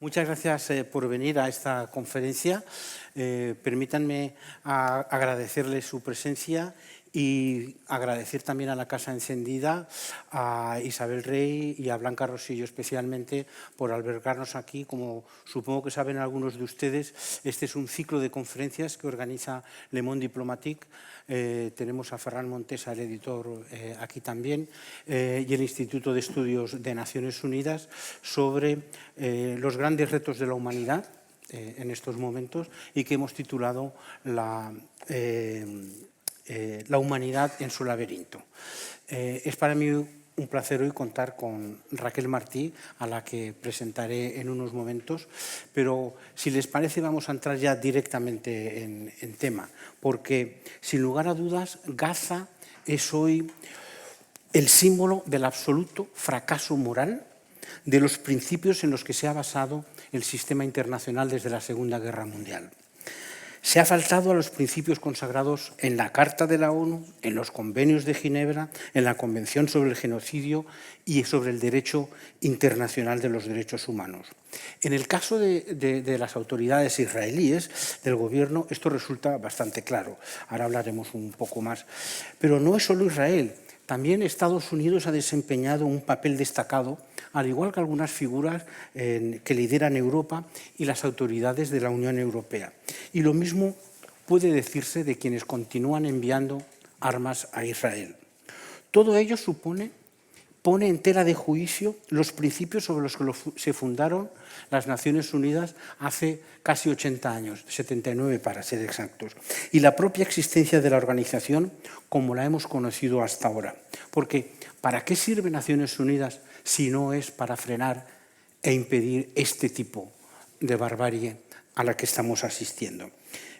Muchas gracias por venir a esta conferencia. Permítanme agradecerles su presencia y agradecer también a la Casa Encendida, a Isabel Rey y a Blanca Rosillo especialmente por albergarnos aquí. Como supongo que saben algunos de ustedes, este es un ciclo de conferencias que organiza Le Monde Diplomatique. Tenemos a Ferran Montesa, el editor, aquí también, y el Instituto de Estudios de Naciones Unidas sobre los grandes retos de la humanidad en estos momentos y que hemos titulado La humanidad en su laberinto. Es para mí un placer hoy contar con Raquel Martí, a la que presentaré en unos momentos, pero si les parece vamos a entrar ya directamente en tema, porque sin lugar a dudas Gaza es hoy el símbolo del absoluto fracaso moral de los principios en los que se ha basado el sistema internacional desde la Segunda Guerra Mundial. Se ha faltado a los principios consagrados en la Carta de la ONU, en los convenios de Ginebra, en la Convención sobre el Genocidio y sobre el derecho internacional de los derechos humanos. En el caso de las autoridades israelíes, del gobierno, esto resulta bastante claro. Ahora hablaremos un poco más. Pero no es solo Israel. También Estados Unidos ha desempeñado un papel destacado, al igual que algunas figuras que lideran Europa y las autoridades de la Unión Europea. Y lo mismo puede decirse de quienes continúan enviando armas a Israel. Todo ello pone en tela de juicio los principios sobre los que se fundaron las Naciones Unidas hace casi 80 años, 79 para ser exactos, y la propia existencia de la organización como la hemos conocido hasta ahora. Porque ¿para qué sirve Naciones Unidas si no es para frenar e impedir este tipo de barbarie a la que estamos asistiendo?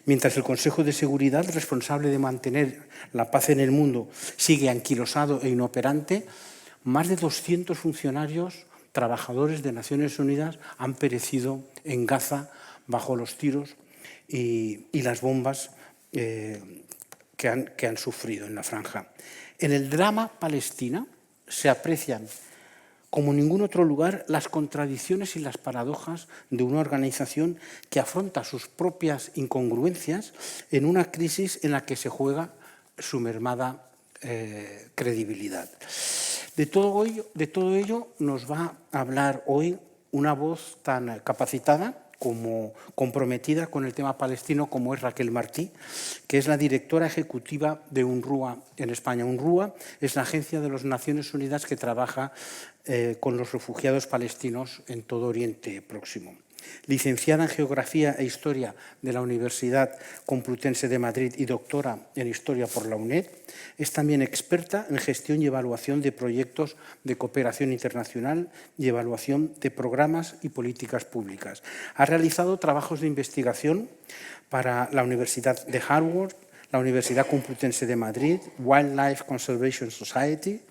Mientras el Consejo de Seguridad, responsable de mantener la paz en el mundo, sigue anquilosado e inoperante, más de 200 funcionarios, trabajadores de Naciones Unidas, han perecido en Gaza bajo los tiros y las bombas que han sufrido en la franja. En el drama Palestina se aprecian, como en ningún otro lugar, las contradicciones y las paradojas de una organización que afronta sus propias incongruencias en una crisis en la que se juega su mermada credibilidad. De todo ello nos va a hablar hoy una voz tan capacitada como comprometida con el tema palestino como es Raquel Martí, que es la directora ejecutiva de UNRWA en España. UNRWA es la agencia de las Naciones Unidas que trabaja con los refugiados palestinos en todo Oriente Próximo. Licenciada en Geografía e Historia de la Universidad Complutense de Madrid y doctora en Historia por la UNED, es también experta en gestión y evaluación de proyectos de cooperación internacional y evaluación de programas y políticas públicas. Ha realizado trabajos de investigación para la Universidad de Harvard, la Universidad Complutense de Madrid, Wildlife Conservation Society,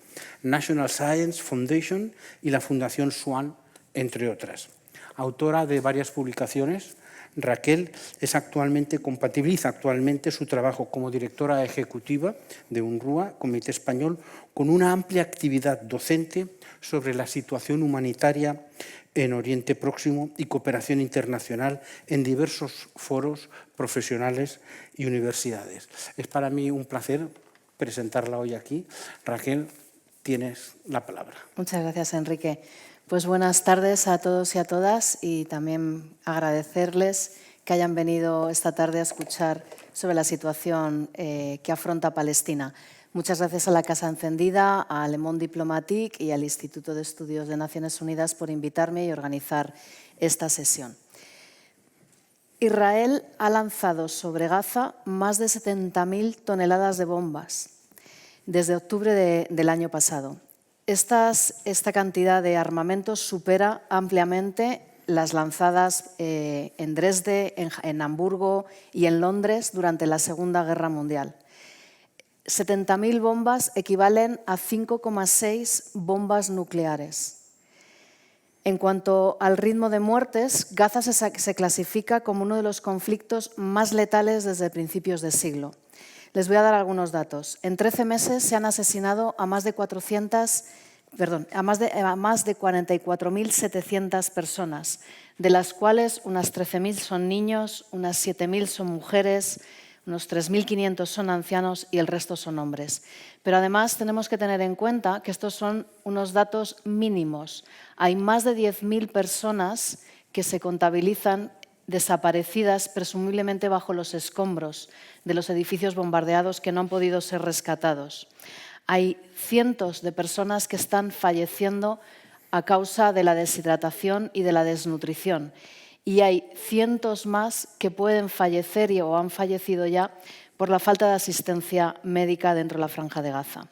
National Science Foundation y la Fundación Swan, entre otras. Autora de varias publicaciones, Raquel compatibiliza actualmente su trabajo como directora ejecutiva de UNRWA, Comité Español, con una amplia actividad docente sobre la situación humanitaria en Oriente Próximo y cooperación internacional en diversos foros profesionales y universidades. Es para mí un placer presentarla hoy aquí. Raquel, tienes la palabra. Muchas gracias, Enrique. Pues buenas tardes a todos y a todas y también agradecerles que hayan venido esta tarde a escuchar sobre la situación que afronta Palestina. Muchas gracias a la Casa Encendida, a Le Monde Diplomatique y al Instituto de Estudios de Naciones Unidas por invitarme y organizar esta sesión. Israel ha lanzado sobre Gaza más de 70.000 toneladas de bombas desde octubre del año pasado. Esta cantidad de armamentos supera ampliamente las lanzadas en Dresde, en Hamburgo y en Londres durante la Segunda Guerra Mundial. 70.000 bombas equivalen a 5,6 bombas nucleares. En cuanto al ritmo de muertes, Gaza se clasifica como uno de los conflictos más letales desde principios de siglo. Les voy a dar algunos datos. En 13 meses se han asesinado a más de 44.700 personas, de las cuales unas 13.000 son niños, unas 7.000 son mujeres, unos 3.500 son ancianos y el resto son hombres. Pero además tenemos que tener en cuenta que estos son unos datos mínimos. Hay más de 10.000 personas que se contabilizan desaparecidas, presumiblemente bajo los escombros de los edificios bombardeados que no han podido ser rescatados. Hay cientos de personas que están falleciendo a causa de la deshidratación y de la desnutrición. Y hay cientos más que pueden fallecer o han fallecido ya por la falta de asistencia médica dentro de la Franja de Gaza.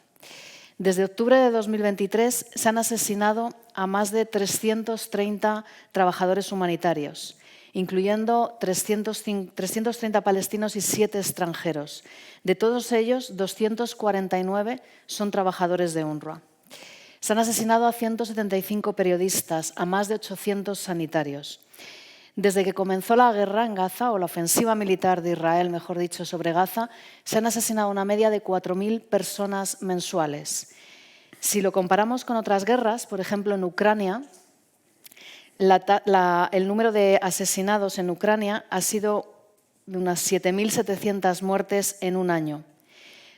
Desde octubre de 2023 se han asesinado a más de 330 trabajadores humanitarios, incluyendo 330 palestinos y 7 extranjeros. De todos ellos, 249 son trabajadores de UNRWA. Se han asesinado a 175 periodistas, a más de 800 sanitarios. Desde que comenzó la guerra en Gaza, o la ofensiva militar de Israel, mejor dicho, sobre Gaza, se han asesinado una media de 4.000 personas mensuales. Si lo comparamos con otras guerras, por ejemplo en Ucrania, el número de asesinados en Ucrania ha sido de unas 7.700 muertes en un año.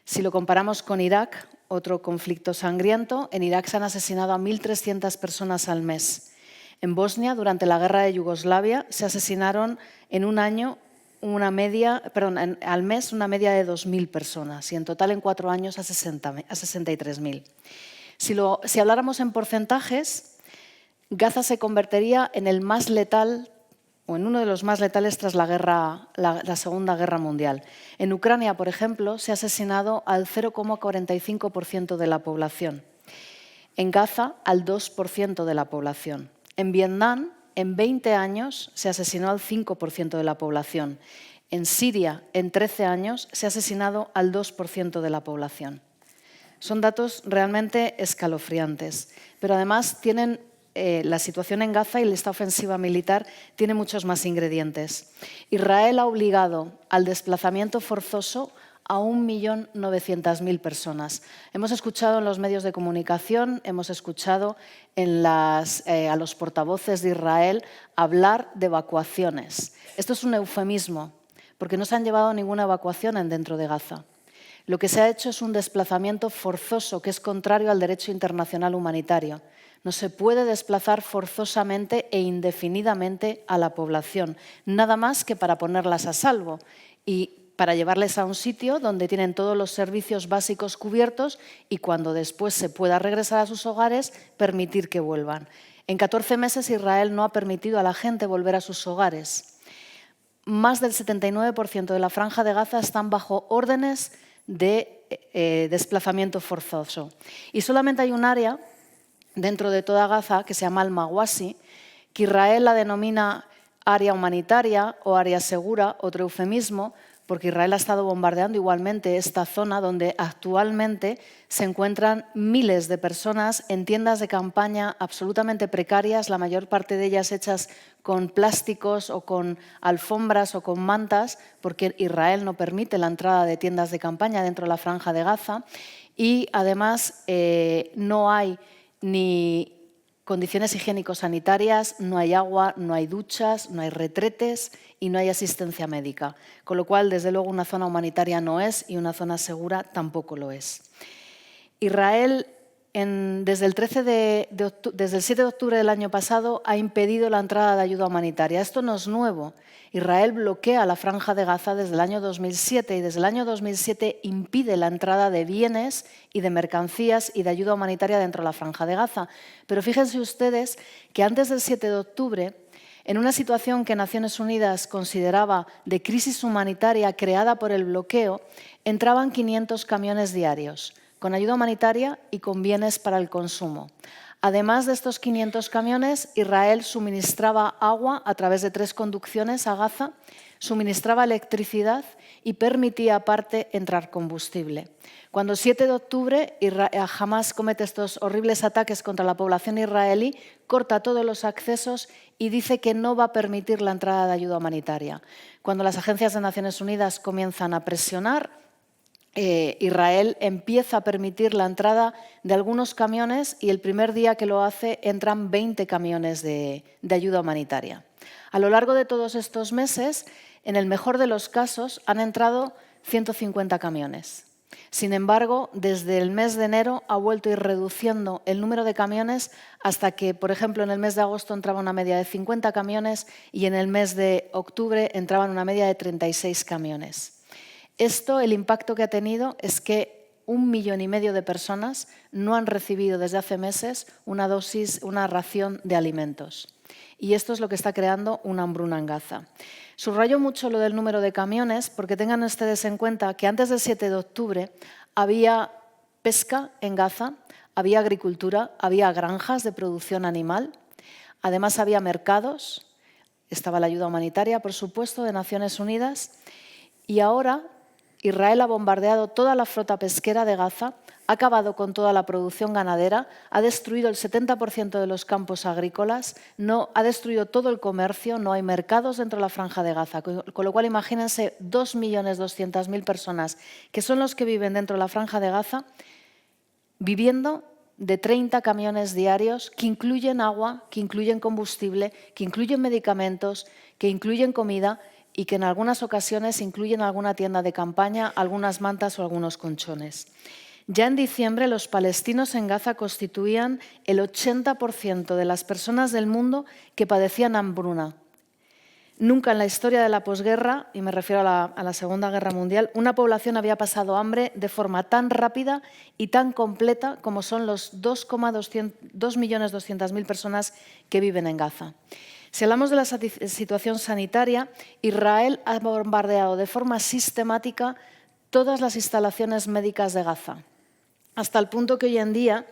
Si lo comparamos con Irak, otro conflicto sangriento, en Irak se han asesinado a 1.300 personas al mes. En Bosnia, durante la guerra de Yugoslavia, se asesinaron en un año al mes una media de 2.000 personas y en total en 4 años a 63.000. Si habláramos en porcentajes, Gaza se convertiría en el más letal o en uno de los más letales tras la Segunda Guerra Mundial. En Ucrania, por ejemplo, se ha asesinado al 0,45% de la población. En Gaza, al 2% de la población. En Vietnam, en 20 años, se asesinó al 5% de la población. En Siria, en 13 años, se ha asesinado al 2% de la población. Son datos realmente escalofriantes, pero además tienen la situación en Gaza y esta ofensiva militar tiene muchos más ingredientes. Israel ha obligado al desplazamiento forzoso a 1.900.000 personas. Hemos escuchado en los medios de comunicación, hemos escuchado a los portavoces de Israel hablar de evacuaciones. Esto es un eufemismo, porque no se han llevado ninguna evacuación dentro de Gaza. Lo que se ha hecho es un desplazamiento forzoso, que es contrario al derecho internacional humanitario. No se puede desplazar forzosamente e indefinidamente a la población, nada más que para ponerlas a salvo y para llevarles a un sitio donde tienen todos los servicios básicos cubiertos y cuando después se pueda regresar a sus hogares, permitir que vuelvan. En 14 meses Israel no ha permitido a la gente volver a sus hogares. Más del 79% de la Franja de Gaza están bajo órdenes de desplazamiento forzoso. Y solamente hay un área dentro de toda Gaza que se llama Al-Mawasi, que Israel la denomina área humanitaria o área segura, otro eufemismo, porque Israel ha estado bombardeando igualmente esta zona donde actualmente se encuentran miles de personas en tiendas de campaña absolutamente precarias, la mayor parte de ellas hechas con plásticos o con alfombras o con mantas, porque Israel no permite la entrada de tiendas de campaña dentro de la Franja de Gaza y además no hay ni condiciones higiénico-sanitarias, no hay agua, no hay duchas, no hay retretes y no hay asistencia médica. Con lo cual, desde luego, una zona humanitaria no es y una zona segura tampoco lo es. Israel, desde el 7 de octubre del año pasado, ha impedido la entrada de ayuda humanitaria. Esto no es nuevo. Israel bloquea la Franja de Gaza desde el año 2007 y desde el año 2007 impide la entrada de bienes y de mercancías y de ayuda humanitaria dentro de la Franja de Gaza. Pero fíjense ustedes que antes del 7 de octubre, en una situación que Naciones Unidas consideraba de crisis humanitaria creada por el bloqueo, entraban 500 camiones diarios, con ayuda humanitaria y con bienes para el consumo. Además de estos 500 camiones, Israel suministraba agua a través de 3 conducciones a Gaza, suministraba electricidad y permitía aparte entrar combustible. Cuando el 7 de octubre Hamás comete estos horribles ataques contra la población israelí, corta todos los accesos y dice que no va a permitir la entrada de ayuda humanitaria. Cuando las agencias de Naciones Unidas comienzan a presionar, Israel empieza a permitir la entrada de algunos camiones y el primer día que lo hace entran 20 camiones de ayuda humanitaria. A lo largo de todos estos meses, en el mejor de los casos, han entrado 150 camiones. Sin embargo, desde el mes de enero ha vuelto a ir reduciendo el número de camiones hasta que, por ejemplo, en el mes de agosto entraba una media de 50 camiones y en el mes de octubre entraban una media de 36 camiones. Esto, el impacto que ha tenido es que 1,5 millones de personas no han recibido desde hace meses una ración de alimentos. Y esto es lo que está creando una hambruna en Gaza. Subrayo mucho lo del número de camiones porque tengan ustedes en cuenta que antes del 7 de octubre había pesca en Gaza, había agricultura, había granjas de producción animal, además había mercados, estaba la ayuda humanitaria, por supuesto, de Naciones Unidas, y ahora Israel ha bombardeado toda la flota pesquera de Gaza, ha acabado con toda la producción ganadera, ha destruido el 70% de los campos agrícolas, ha destruido todo el comercio, no hay mercados dentro de la Franja de Gaza. Con lo cual, imagínense 2.200.000 personas, que son los que viven dentro de la Franja de Gaza, viviendo de 30 camiones diarios que incluyen agua, que incluyen combustible, que incluyen medicamentos, que incluyen comida y que en algunas ocasiones incluyen alguna tienda de campaña, algunas mantas o algunos colchones. Ya en diciembre, los palestinos en Gaza constituían el 80% de las personas del mundo que padecían hambruna. Nunca en la historia de la posguerra, y me refiero a la Segunda Guerra Mundial, una población había pasado hambre de forma tan rápida y tan completa como son los 2.200.000 personas que viven en Gaza. Si hablamos de la situación sanitaria, Israel ha bombardeado de forma sistemática todas las instalaciones médicas de Gaza, hasta el punto que hoy en día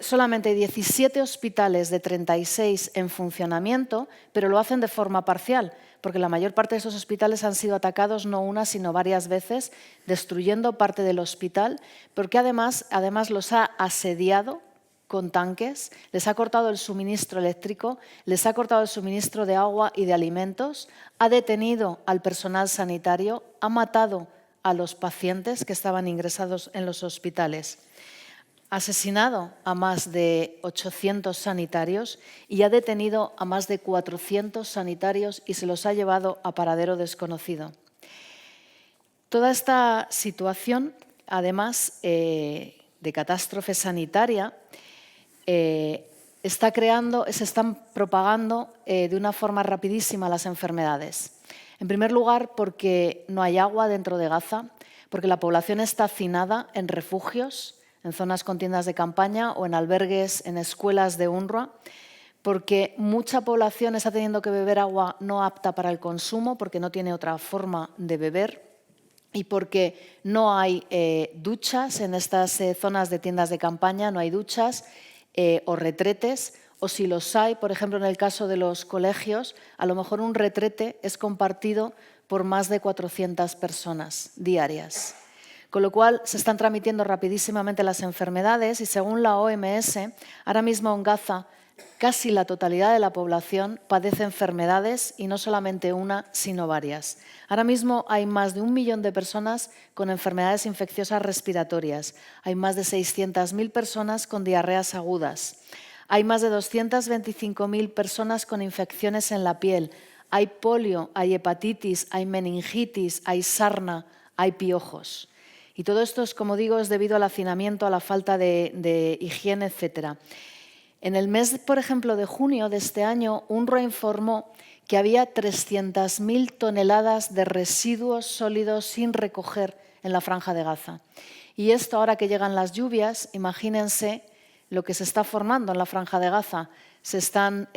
solamente hay 17 hospitales de 36 en funcionamiento, pero lo hacen de forma parcial, porque la mayor parte de esos hospitales han sido atacados no una, sino varias veces, destruyendo parte del hospital, porque además los ha asediado con tanques, les ha cortado el suministro eléctrico, les ha cortado el suministro de agua y de alimentos, ha detenido al personal sanitario, ha matado a los pacientes que estaban ingresados en los hospitales, ha asesinado a más de 800 sanitarios y ha detenido a más de 400 sanitarios y se los ha llevado a paradero desconocido. Toda esta situación, además de catástrofe sanitaria, se están propagando de una forma rapidísima las enfermedades. En primer lugar, porque no hay agua dentro de Gaza, porque la población está hacinada en refugios, en zonas con tiendas de campaña o en albergues, en escuelas de UNRWA, porque mucha población está teniendo que beber agua no apta para el consumo, porque no tiene otra forma de beber, y porque no hay duchas en estas zonas de tiendas de campaña, no hay duchas o retretes, o si los hay, por ejemplo, en el caso de los colegios, a lo mejor un retrete es compartido por más de 400 personas diarias. Con lo cual, se están transmitiendo rapidísimamente las enfermedades y, según la OMS, ahora mismo en Gaza casi la totalidad de la población padece enfermedades y no solamente una, sino varias. Ahora mismo hay más de 1 millón de personas con enfermedades infecciosas respiratorias. Hay más de 600.000 personas con diarreas agudas. Hay más de 225.000 personas con infecciones en la piel. Hay polio, hay hepatitis, hay meningitis, hay sarna, hay piojos. Y todo esto, como digo, es debido al hacinamiento, a la falta de higiene, etc. En el mes, por ejemplo, de junio de este año, UNRWA informó que había 300.000 toneladas de residuos sólidos sin recoger en la Franja de Gaza. Y esto, ahora que llegan las lluvias, imagínense lo que se está formando en la Franja de Gaza. Se están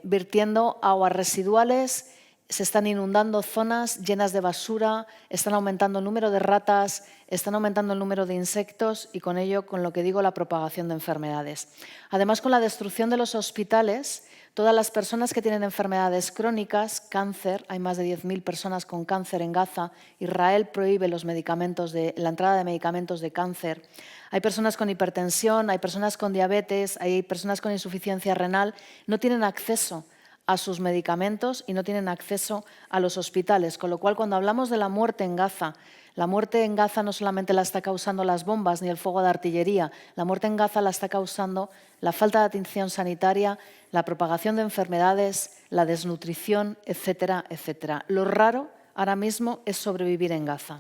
vertiendo aguas residuales, se están inundando zonas llenas de basura, están aumentando el número de ratas, están aumentando el número de insectos y con ello, con lo que digo, la propagación de enfermedades. Además, con la destrucción de los hospitales, todas las personas que tienen enfermedades crónicas, cáncer, hay más de 10.000 personas con cáncer en Gaza, Israel prohíbe la entrada de medicamentos de cáncer, hay personas con hipertensión, hay personas con diabetes, hay personas con insuficiencia renal, no tienen acceso a sus medicamentos y no tienen acceso a los hospitales. Con lo cual, cuando hablamos de la muerte en Gaza, la muerte en Gaza no solamente la está causando las bombas ni el fuego de artillería, la muerte en Gaza la está causando la falta de atención sanitaria, la propagación de enfermedades, la desnutrición, etcétera, etcétera. Lo raro ahora mismo es sobrevivir en Gaza.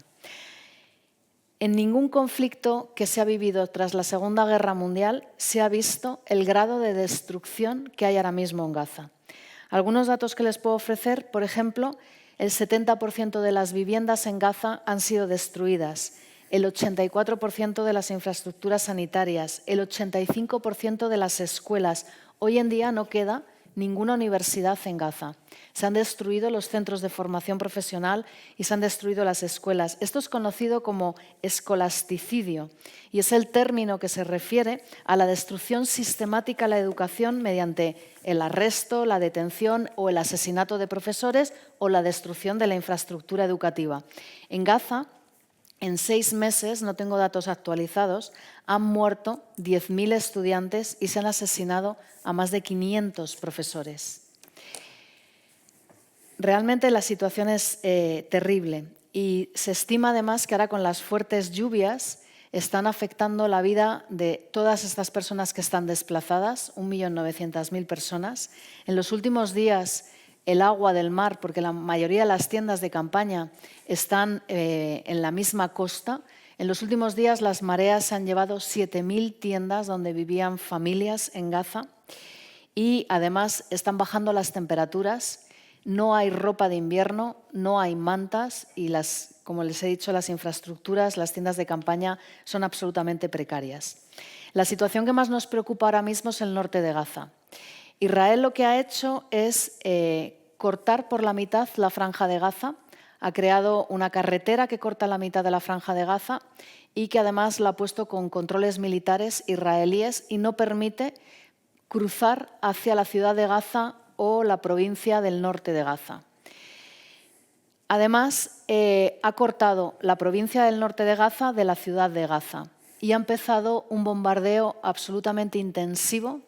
En ningún conflicto que se ha vivido tras la Segunda Guerra Mundial se ha visto el grado de destrucción que hay ahora mismo en Gaza. Algunos datos que les puedo ofrecer, por ejemplo, el 70% de las viviendas en Gaza han sido destruidas, el 84% de las infraestructuras sanitarias, el 85% de las escuelas. Hoy en día no queda ninguna universidad en Gaza. Se han destruido los centros de formación profesional y se han destruido las escuelas. Esto es conocido como escolasticidio y es el término que se refiere a la destrucción sistemática de la educación mediante el arresto, la detención o el asesinato de profesores o la destrucción de la infraestructura educativa. En Gaza, en 6 meses, no tengo datos actualizados, han muerto 10.000 estudiantes y se han asesinado a más de 500 profesores. Realmente la situación es terrible y se estima además que ahora con las fuertes lluvias están afectando la vida de todas estas personas que están desplazadas, 1.900.000 personas. En los últimos días el agua del mar, porque la mayoría de las tiendas de campaña están en la misma costa, en los últimos días las mareas han llevado 7.000 tiendas donde vivían familias en Gaza y además están bajando las temperaturas. No hay ropa de invierno, no hay mantas y, como les he dicho, las infraestructuras, las tiendas de campaña son absolutamente precarias. La situación que más nos preocupa ahora mismo es el norte de Gaza. Israel lo que ha hecho es cortar por la mitad la franja de Gaza. Ha creado una carretera que corta la mitad de la franja de Gaza y que además la ha puesto con controles militares israelíes y no permite cruzar hacia la ciudad de Gaza o la provincia del norte de Gaza. Además, ha cortado la provincia del norte de Gaza de la ciudad de Gaza y ha empezado un bombardeo absolutamente intensivo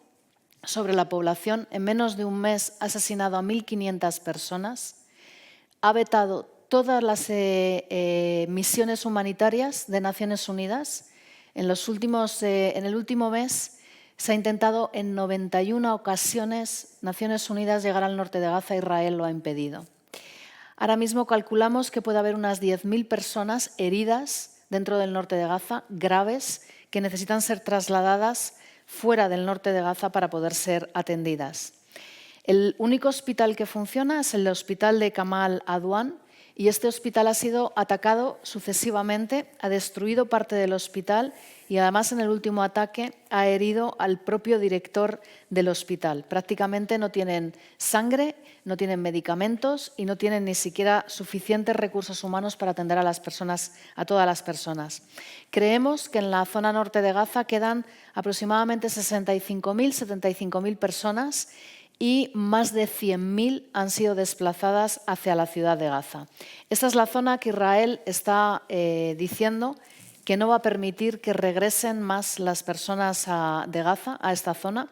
sobre la población. En menos de un mes ha asesinado a 1.500 personas, ha vetado todas las misiones humanitarias de Naciones Unidas. En el último mes se ha intentado en 91 ocasiones Naciones Unidas llegar al norte de Gaza, Israel lo ha impedido. Ahora mismo calculamos que puede haber unas 10.000 personas heridas dentro del norte de Gaza, graves, que necesitan ser trasladadas fuera del norte de Gaza para poder ser atendidas. El único hospital que funciona es el hospital de Kamal Adwan y este hospital ha sido atacado sucesivamente, ha destruido parte del hospital y además en el último ataque ha herido al propio director del hospital. Prácticamente no tienen sangre, no tienen medicamentos y no tienen ni siquiera suficientes recursos humanos para atender a todas las personas. Creemos que en la zona norte de Gaza quedan aproximadamente 75.000 personas y más de 100.000 han sido desplazadas hacia la ciudad de Gaza. Esta es la zona que Israel está diciendo que no va a permitir que regresen más las personas de Gaza a esta zona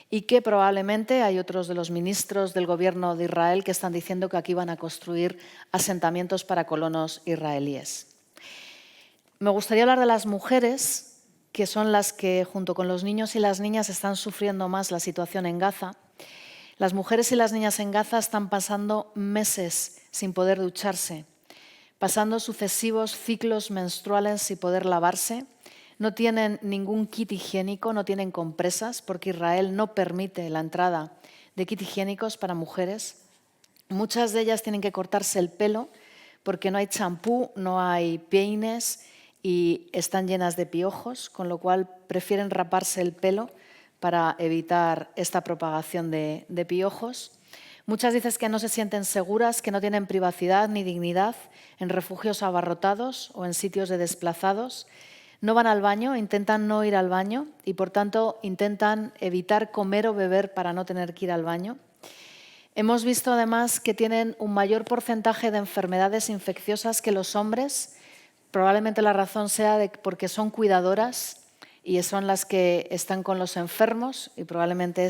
y que probablemente hay otros de los ministros del gobierno de Israel que están diciendo que aquí van a construir asentamientos para colonos israelíes. Me gustaría hablar de las mujeres, que son las que junto con los niños y las niñas están sufriendo más la situación en Gaza. Las mujeres y las niñas en Gaza están pasando meses sin poder ducharse, pasando sucesivos ciclos menstruales sin poder lavarse. No tienen ningún kit higiénico, no tienen compresas, porque Israel no permite la entrada de kit higiénicos para mujeres. Muchas de ellas tienen que cortarse el pelo porque no hay champú, no hay peines y están llenas de piojos, con lo cual prefieren raparse el pelo para evitar esta propagación de piojos. Muchas dicen que no se sienten seguras, que no tienen privacidad ni dignidad en refugios abarrotados o en sitios de desplazados. No van al baño, intentan no ir al baño y, por tanto, intentan evitar comer o beber para no tener que ir al baño. Hemos visto, además, que tienen un mayor porcentaje de enfermedades infecciosas que los hombres. Probablemente la razón sea porque son cuidadoras y son las que están con los enfermos y probablemente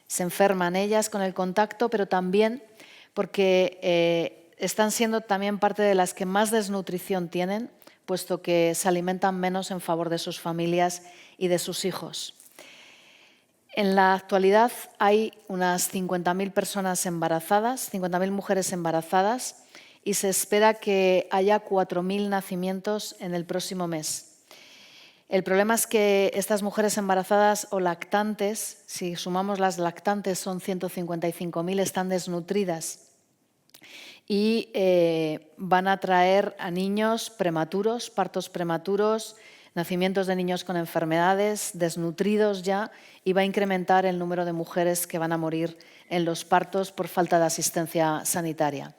se enferman ellas con el contacto, pero también porque están siendo también parte de las que más desnutrición tienen, puesto que se alimentan menos en favor de sus familias y de sus hijos. En la actualidad hay unas 50.000 personas embarazadas, 50.000 mujeres embarazadas, y se espera que haya 4.000 nacimientos en el próximo mes. El problema es que estas mujeres embarazadas o lactantes, si sumamos las lactantes son 155.000, están desnutridas y van a traer a niños prematuros, partos prematuros, nacimientos de niños con enfermedades, desnutridos ya, y va a incrementar el número de mujeres que van a morir en los partos por falta de asistencia sanitaria.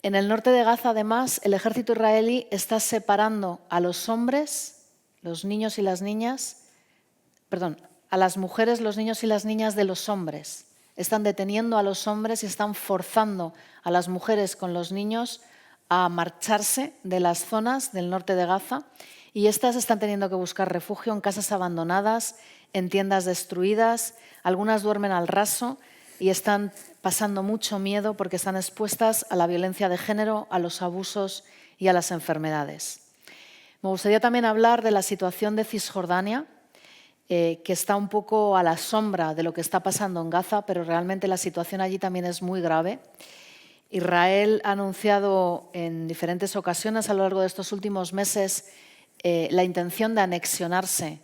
En el norte de Gaza, además, el ejército israelí está separando a los hombres, los niños y las niñas, a las mujeres, los niños y las niñas de los hombres. Están deteniendo a los hombres y están forzando a las mujeres con los niños a marcharse de las zonas del norte de Gaza, y estas están teniendo que buscar refugio en casas abandonadas, en tiendas destruidas, algunas duermen al raso y están pasando mucho miedo porque están expuestas a la violencia de género, a los abusos y a las enfermedades. Me gustaría también hablar de la situación de Cisjordania, que está un poco a la sombra de lo que está pasando en Gaza, pero realmente la situación allí también es muy grave. Israel ha anunciado en diferentes ocasiones a lo largo de estos últimos meses la intención de anexionarse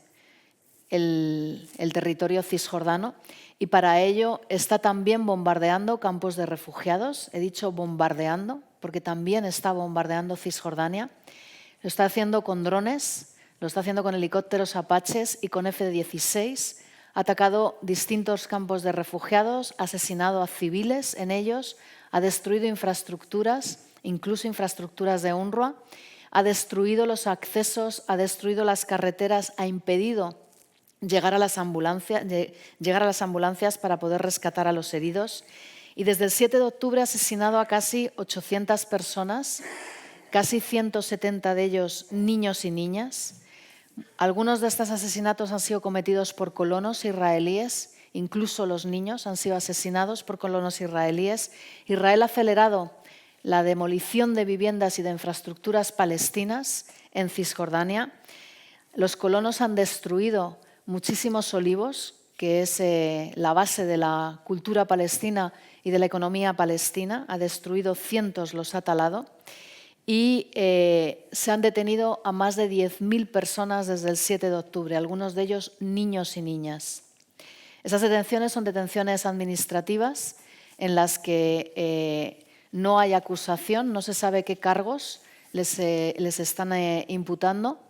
el territorio cisjordano, y para ello está también bombardeando campos de refugiados. He dicho bombardeando porque también está bombardeando Cisjordania. Lo está haciendo con drones, lo está haciendo con helicópteros Apaches y con F-16. Ha atacado distintos campos de refugiados, ha asesinado a civiles en ellos, ha destruido infraestructuras, incluso infraestructuras de UNRWA, ha destruido los accesos, ha destruido las carreteras, ha impedido llegar a las ambulancias para poder rescatar a los heridos. Y desde el 7 de octubre ha asesinado a casi 800 personas, casi 170 de ellos niños y niñas. Algunos de estos asesinatos han sido cometidos por colonos israelíes, incluso los niños han sido asesinados por colonos israelíes. Israel ha acelerado la demolición de viviendas y de infraestructuras palestinas en Cisjordania. Los colonos han destruido muchísimos olivos, que es la base de la cultura palestina y de la economía palestina. Ha destruido cientos, los ha talado. Y se han detenido a más de 10.000 personas desde el 7 de octubre, algunos de ellos niños y niñas. Esas detenciones son detenciones administrativas en las que no hay acusación, no se sabe qué cargos les están imputando,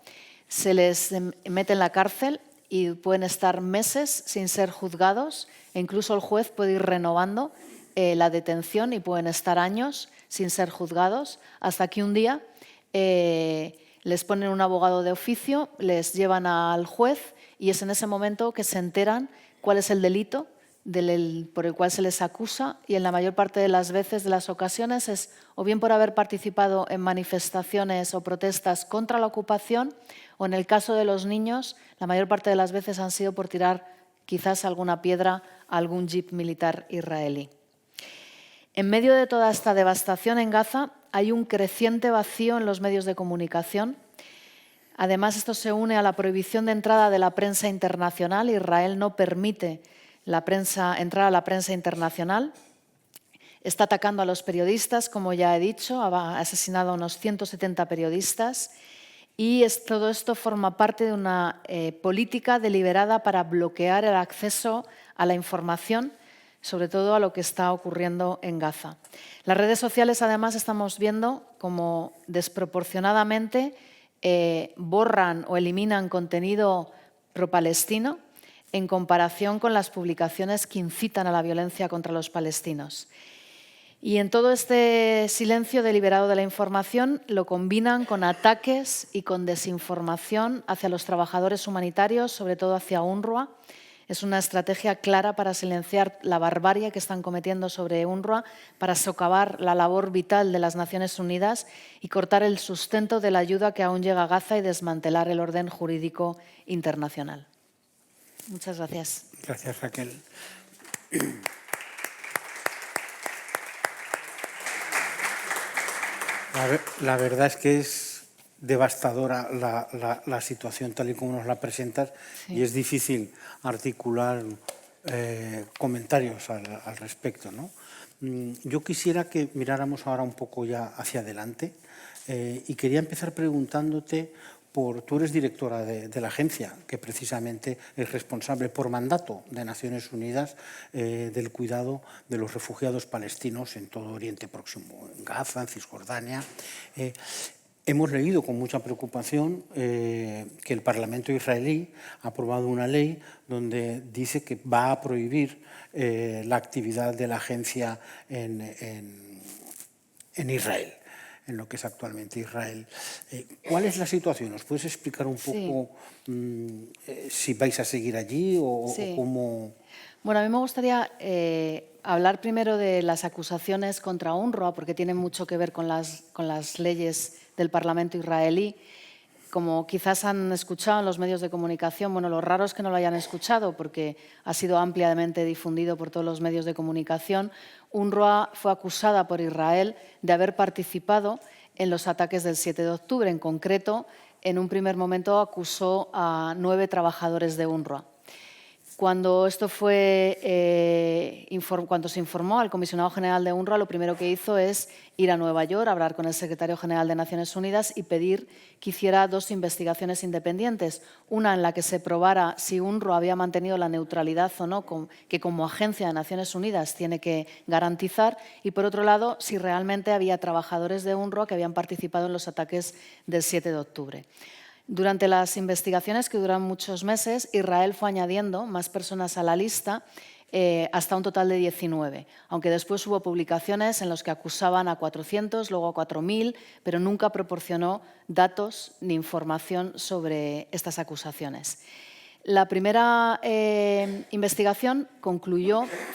se les mete en la cárcel y pueden estar meses sin ser juzgados, e incluso el juez puede ir renovando la detención y pueden estar años sin ser juzgados, hasta que un día les ponen un abogado de oficio, les llevan al juez y es en ese momento que se enteran cuál es el delito por el cual se les acusa, y en la mayor parte de las veces, de las ocasiones, es o bien por haber participado en manifestaciones o protestas contra la ocupación, o en el caso de los niños, la mayor parte de las veces han sido por tirar quizás alguna piedra a algún jeep militar israelí. En medio de toda esta devastación en Gaza hay un creciente vacío en los medios de comunicación. Además, esto se une a la prohibición de entrada de la prensa internacional. Israel no permite entrar a la prensa internacional. Está atacando a los periodistas, como ya he dicho, ha asesinado a unos 170 periodistas. Y todo esto forma parte de una política deliberada para bloquear el acceso a la información, sobre todo a lo que está ocurriendo en Gaza. Las redes sociales, además, estamos viendo cómo desproporcionadamente borran o eliminan contenido pro-palestino en comparación con las publicaciones que incitan a la violencia contra los palestinos. Y en todo este silencio deliberado de la información lo combinan con ataques y con desinformación hacia los trabajadores humanitarios, sobre todo hacia UNRWA. Es una estrategia clara para silenciar la barbarie que están cometiendo sobre UNRWA, para socavar la labor vital de las Naciones Unidas y cortar el sustento de la ayuda que aún llega a Gaza y desmantelar el orden jurídico internacional. Muchas gracias. Gracias, Raquel. La verdad es que es devastadora la situación tal y como nos la presentas, y es difícil articular comentarios al respecto, ¿no? Yo quisiera que miráramos ahora un poco ya hacia adelante y quería empezar preguntándote tú eres directora de la agencia, que precisamente es responsable por mandato de Naciones Unidas del cuidado de los refugiados palestinos en todo Oriente Próximo, en Gaza, en Cisjordania. Hemos leído con mucha preocupación que el Parlamento israelí ha aprobado una ley donde dice que va a prohibir la actividad de la agencia en Israel, en lo que es actualmente Israel. ¿Cuál es la situación? ¿Nos puedes explicar un poco si vais a seguir allí o cómo...? Bueno, a mí me gustaría hablar primero de las acusaciones contra UNRWA, porque tienen mucho que ver con las leyes del Parlamento israelí. Como quizás han escuchado en los medios de comunicación, bueno, lo raro es que no lo hayan escuchado porque ha sido ampliamente difundido por todos los medios de comunicación. UNRWA fue acusada por Israel de haber participado en los ataques del 7 de octubre. En concreto, en un primer momento acusó a 9 trabajadores de UNRWA. Cuando cuando se informó al comisionado general de UNRWA, lo primero que hizo es ir a Nueva York, hablar con el secretario general de Naciones Unidas y pedir que hiciera 2 investigaciones independientes. Una en la que se probara si UNRWA había mantenido la neutralidad o no, que como agencia de Naciones Unidas tiene que garantizar, y por otro lado, si realmente había trabajadores de UNRWA que habían participado en los ataques del 7 de octubre. Durante las investigaciones, que duran muchos meses, Israel fue añadiendo más personas a la lista hasta un total de 19, aunque después hubo publicaciones en las que acusaban a 400, luego a 4.000, pero nunca proporcionó datos ni información sobre estas acusaciones. La primera investigación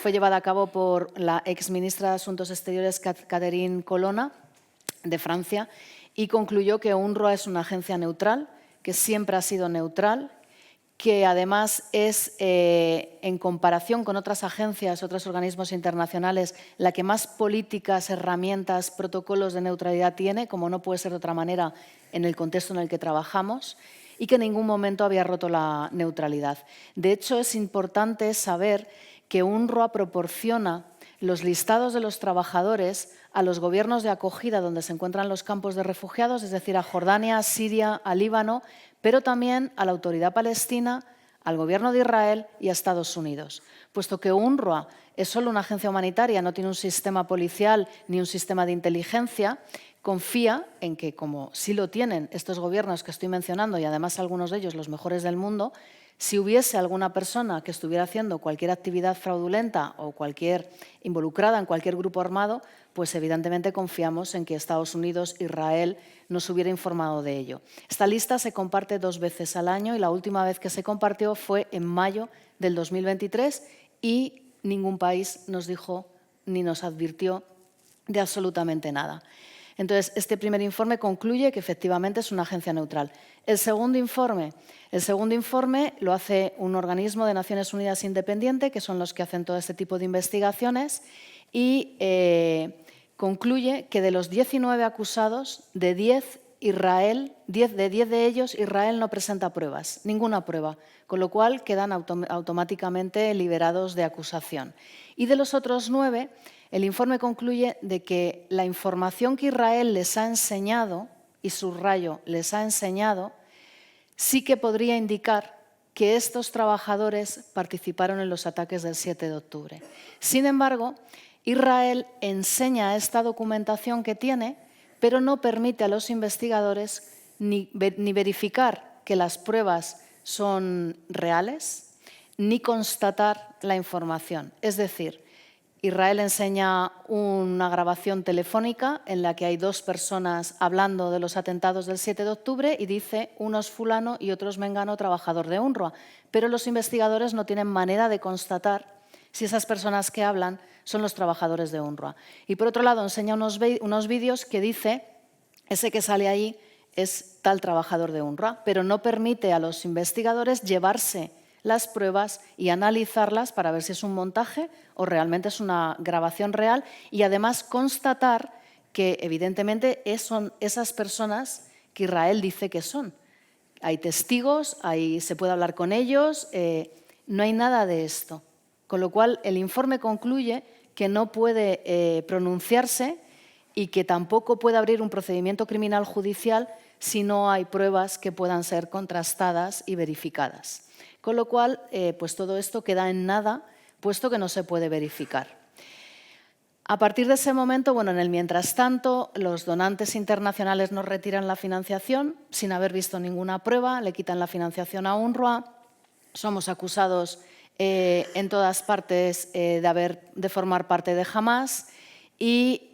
fue llevada a cabo por la exministra de Asuntos Exteriores, Catherine Colonna, de Francia, y concluyó que UNRWA es una agencia neutral, que siempre ha sido neutral, que además es, en comparación con otras agencias, otros organismos internacionales, la que más políticas, herramientas, protocolos de neutralidad tiene, como no puede ser de otra manera en el contexto en el que trabajamos, y que en ningún momento había roto la neutralidad. De hecho, es importante saber que UNRWA proporciona los listados de los trabajadores a los gobiernos de acogida donde se encuentran los campos de refugiados, es decir, a Jordania, a Siria, a Líbano, pero también a la Autoridad Palestina, al Gobierno de Israel y a Estados Unidos. Puesto que UNRWA es solo una agencia humanitaria, no tiene un sistema policial ni un sistema de inteligencia, confía en que, como sí lo tienen estos gobiernos que estoy mencionando, y además algunos de ellos los mejores del mundo, si hubiese alguna persona que estuviera haciendo cualquier actividad fraudulenta o involucrada en cualquier grupo armado, pues evidentemente confiamos en que Estados Unidos, Israel, nos hubiera informado de ello. Esta lista se comparte 2 veces al año y la última vez que se compartió fue en mayo del 2023 y ningún país nos dijo ni nos advirtió de absolutamente nada. Entonces, este primer informe concluye que efectivamente es una agencia neutral. El segundo informe lo hace un organismo de Naciones Unidas independiente, que son los que hacen todo este tipo de investigaciones, y concluye que de los 19 acusados, de 10 de ellos, Israel no presenta pruebas, ninguna prueba, con lo cual quedan automáticamente liberados de acusación. Y de los otros 9, el informe concluye de que la información que Israel les ha enseñado, y subrayo, les ha enseñado, sí que podría indicar que estos trabajadores participaron en los ataques del 7 de octubre. Sin embargo, Israel enseña esta documentación que tiene, pero no permite a los investigadores ni verificar que las pruebas son reales, ni constatar la información. Es decir, Israel enseña una grabación telefónica en la que hay 2 personas hablando de los atentados del 7 de octubre y dice uno es fulano y otro es mengano, trabajador de UNRWA. Pero los investigadores no tienen manera de constatar si esas personas que hablan son los trabajadores de UNRWA. Y por otro lado enseña unos vídeos que dice ese que sale ahí es tal trabajador de UNRWA, pero no permite a los investigadores llevarse las pruebas y analizarlas para ver si es un montaje o realmente es una grabación real, y además constatar que evidentemente son esas personas que Israel dice que son. Hay testigos, se puede hablar con ellos, no hay nada de esto. Con lo cual, el informe concluye que no puede pronunciarse y que tampoco puede abrir un procedimiento criminal judicial si no hay pruebas que puedan ser contrastadas y verificadas. Con lo cual, pues todo esto queda en nada, puesto que no se puede verificar. A partir de ese momento, bueno, en el mientras tanto, los donantes internacionales nos retiran la financiación sin haber visto ninguna prueba, le quitan la financiación a UNRWA, somos acusados en todas partes de formar parte de Hamás, y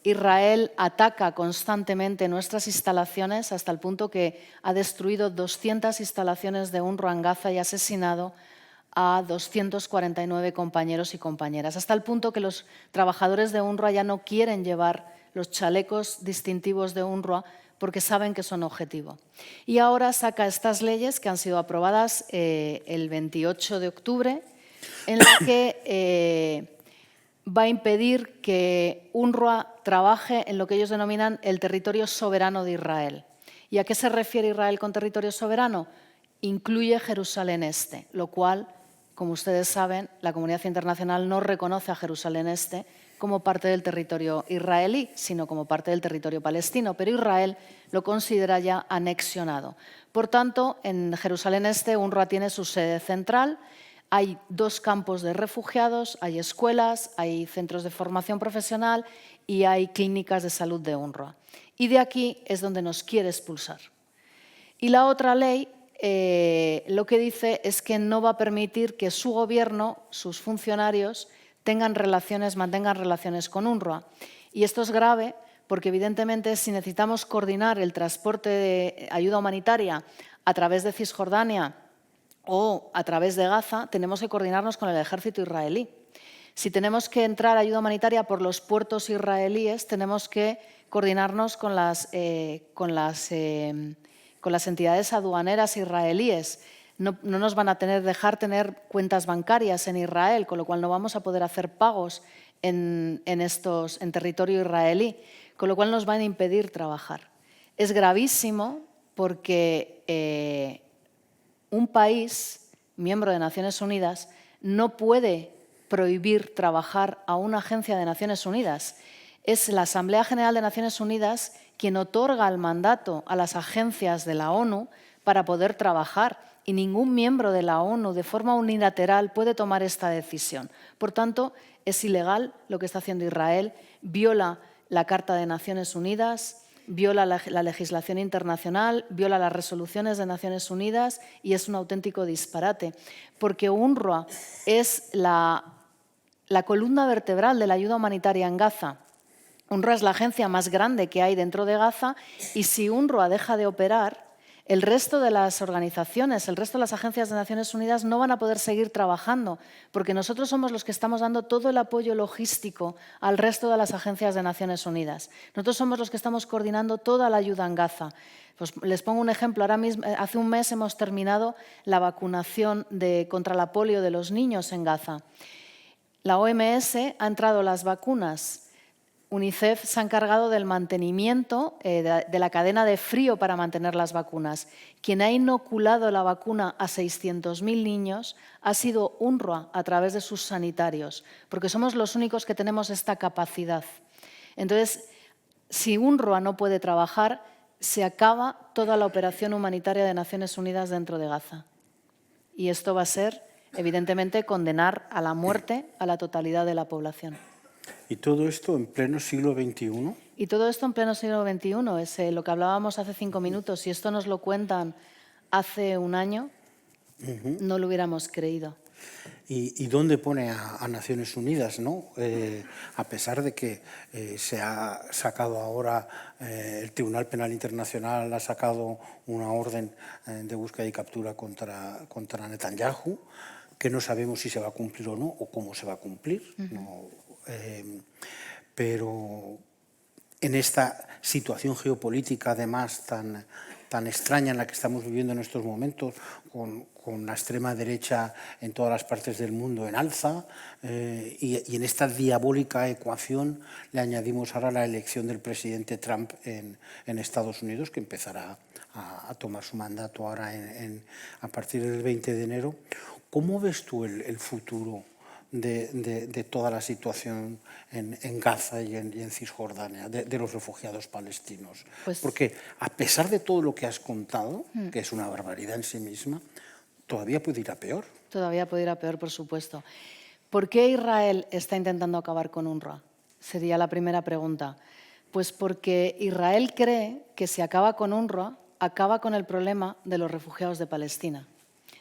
Israel ataca constantemente nuestras instalaciones hasta el punto que ha destruido 200 instalaciones de UNRWA en Gaza y ha asesinado a 249 compañeros y compañeras, hasta el punto que los trabajadores de UNRWA ya no quieren llevar los chalecos distintivos de UNRWA porque saben que son objetivo. Y ahora saca estas leyes que han sido aprobadas el 28 de octubre, en la que va a impedir que UNRWA trabaje en lo que ellos denominan el territorio soberano de Israel. ¿Y a qué se refiere Israel con territorio soberano? Incluye Jerusalén Este, lo cual, como ustedes saben, la comunidad internacional no reconoce a Jerusalén Este como parte del territorio israelí, sino como parte del territorio palestino, pero Israel lo considera ya anexionado. Por tanto, en Jerusalén Este, UNRWA tiene su sede central. Hay 2 campos de refugiados, hay escuelas, hay centros de formación profesional y hay clínicas de salud de UNRWA. Y de aquí es donde nos quiere expulsar. Y la otra ley lo que dice es que no va a permitir que su gobierno, sus funcionarios, mantengan relaciones con UNRWA. Y esto es grave porque, evidentemente, si necesitamos coordinar el transporte de ayuda humanitaria a través de Cisjordania o a través de Gaza, tenemos que coordinarnos con el ejército israelí. Si tenemos que entrar ayuda humanitaria por los puertos israelíes, tenemos que coordinarnos con las entidades aduaneras israelíes. No nos van a dejar tener cuentas bancarias en Israel, con lo cual no vamos a poder hacer pagos en territorio israelí, con lo cual nos van a impedir trabajar. Es gravísimo porque un país, miembro de Naciones Unidas, no puede prohibir trabajar a una agencia de Naciones Unidas. Es la Asamblea General de Naciones Unidas quien otorga el mandato a las agencias de la ONU para poder trabajar, y ningún miembro de la ONU de forma unilateral puede tomar esta decisión. Por tanto, es ilegal lo que está haciendo Israel, viola la Carta de Naciones Unidas, viola la legislación internacional, viola las resoluciones de Naciones Unidas y es un auténtico disparate, porque UNRWA es la columna vertebral de la ayuda humanitaria en Gaza. UNRWA es la agencia más grande que hay dentro de Gaza, y si UNRWA deja de operar, el resto de las organizaciones, el resto de las agencias de Naciones Unidas no van a poder seguir trabajando, porque nosotros somos los que estamos dando todo el apoyo logístico al resto de las agencias de Naciones Unidas. Nosotros somos los que estamos coordinando toda la ayuda en Gaza. Pues les pongo un ejemplo. Ahora mismo, hace un mes hemos terminado la vacunación contra la polio de los niños en Gaza. La OMS ha entrado las vacunas. UNICEF se ha encargado del mantenimiento de la cadena de frío para mantener las vacunas. Quien ha inoculado la vacuna a 600.000 niños ha sido UNRWA a través de sus sanitarios, porque somos los únicos que tenemos esta capacidad. Entonces, si UNRWA no puede trabajar, se acaba toda la operación humanitaria de Naciones Unidas dentro de Gaza. Y esto va a ser, evidentemente, condenar a la muerte a la totalidad de la población. ¿Y todo esto en pleno siglo XXI? Y todo esto en pleno siglo XXI, es lo que hablábamos hace 5 minutos. Si esto nos lo cuentan hace un año, no lo hubiéramos creído. ¿Y dónde pone a Naciones Unidas, ¿no? A pesar de que se ha sacado ahora, el Tribunal Penal Internacional ha sacado una orden de búsqueda y captura contra Netanyahu, que no sabemos si se va a cumplir o no, o cómo se va a cumplir, ¿no? Pero en esta situación geopolítica, además, tan extraña en la que estamos viviendo en estos momentos, con la extrema derecha en todas las partes del mundo en alza, y en esta diabólica ecuación le añadimos ahora la elección del presidente Trump en Estados Unidos, que empezará a tomar su mandato ahora a partir del 20 de enero. ¿Cómo ves tú el futuro de toda la situación en Gaza y en Cisjordania, de los refugiados palestinos? Porque a pesar de todo lo que has contado, que es una barbaridad en sí misma, todavía puede ir a peor. Todavía puede ir a peor, por supuesto. ¿Por qué Israel está intentando acabar con UNRWA? Sería la primera pregunta. Pues porque Israel cree que si acaba con UNRWA, acaba con el problema de los refugiados de Palestina.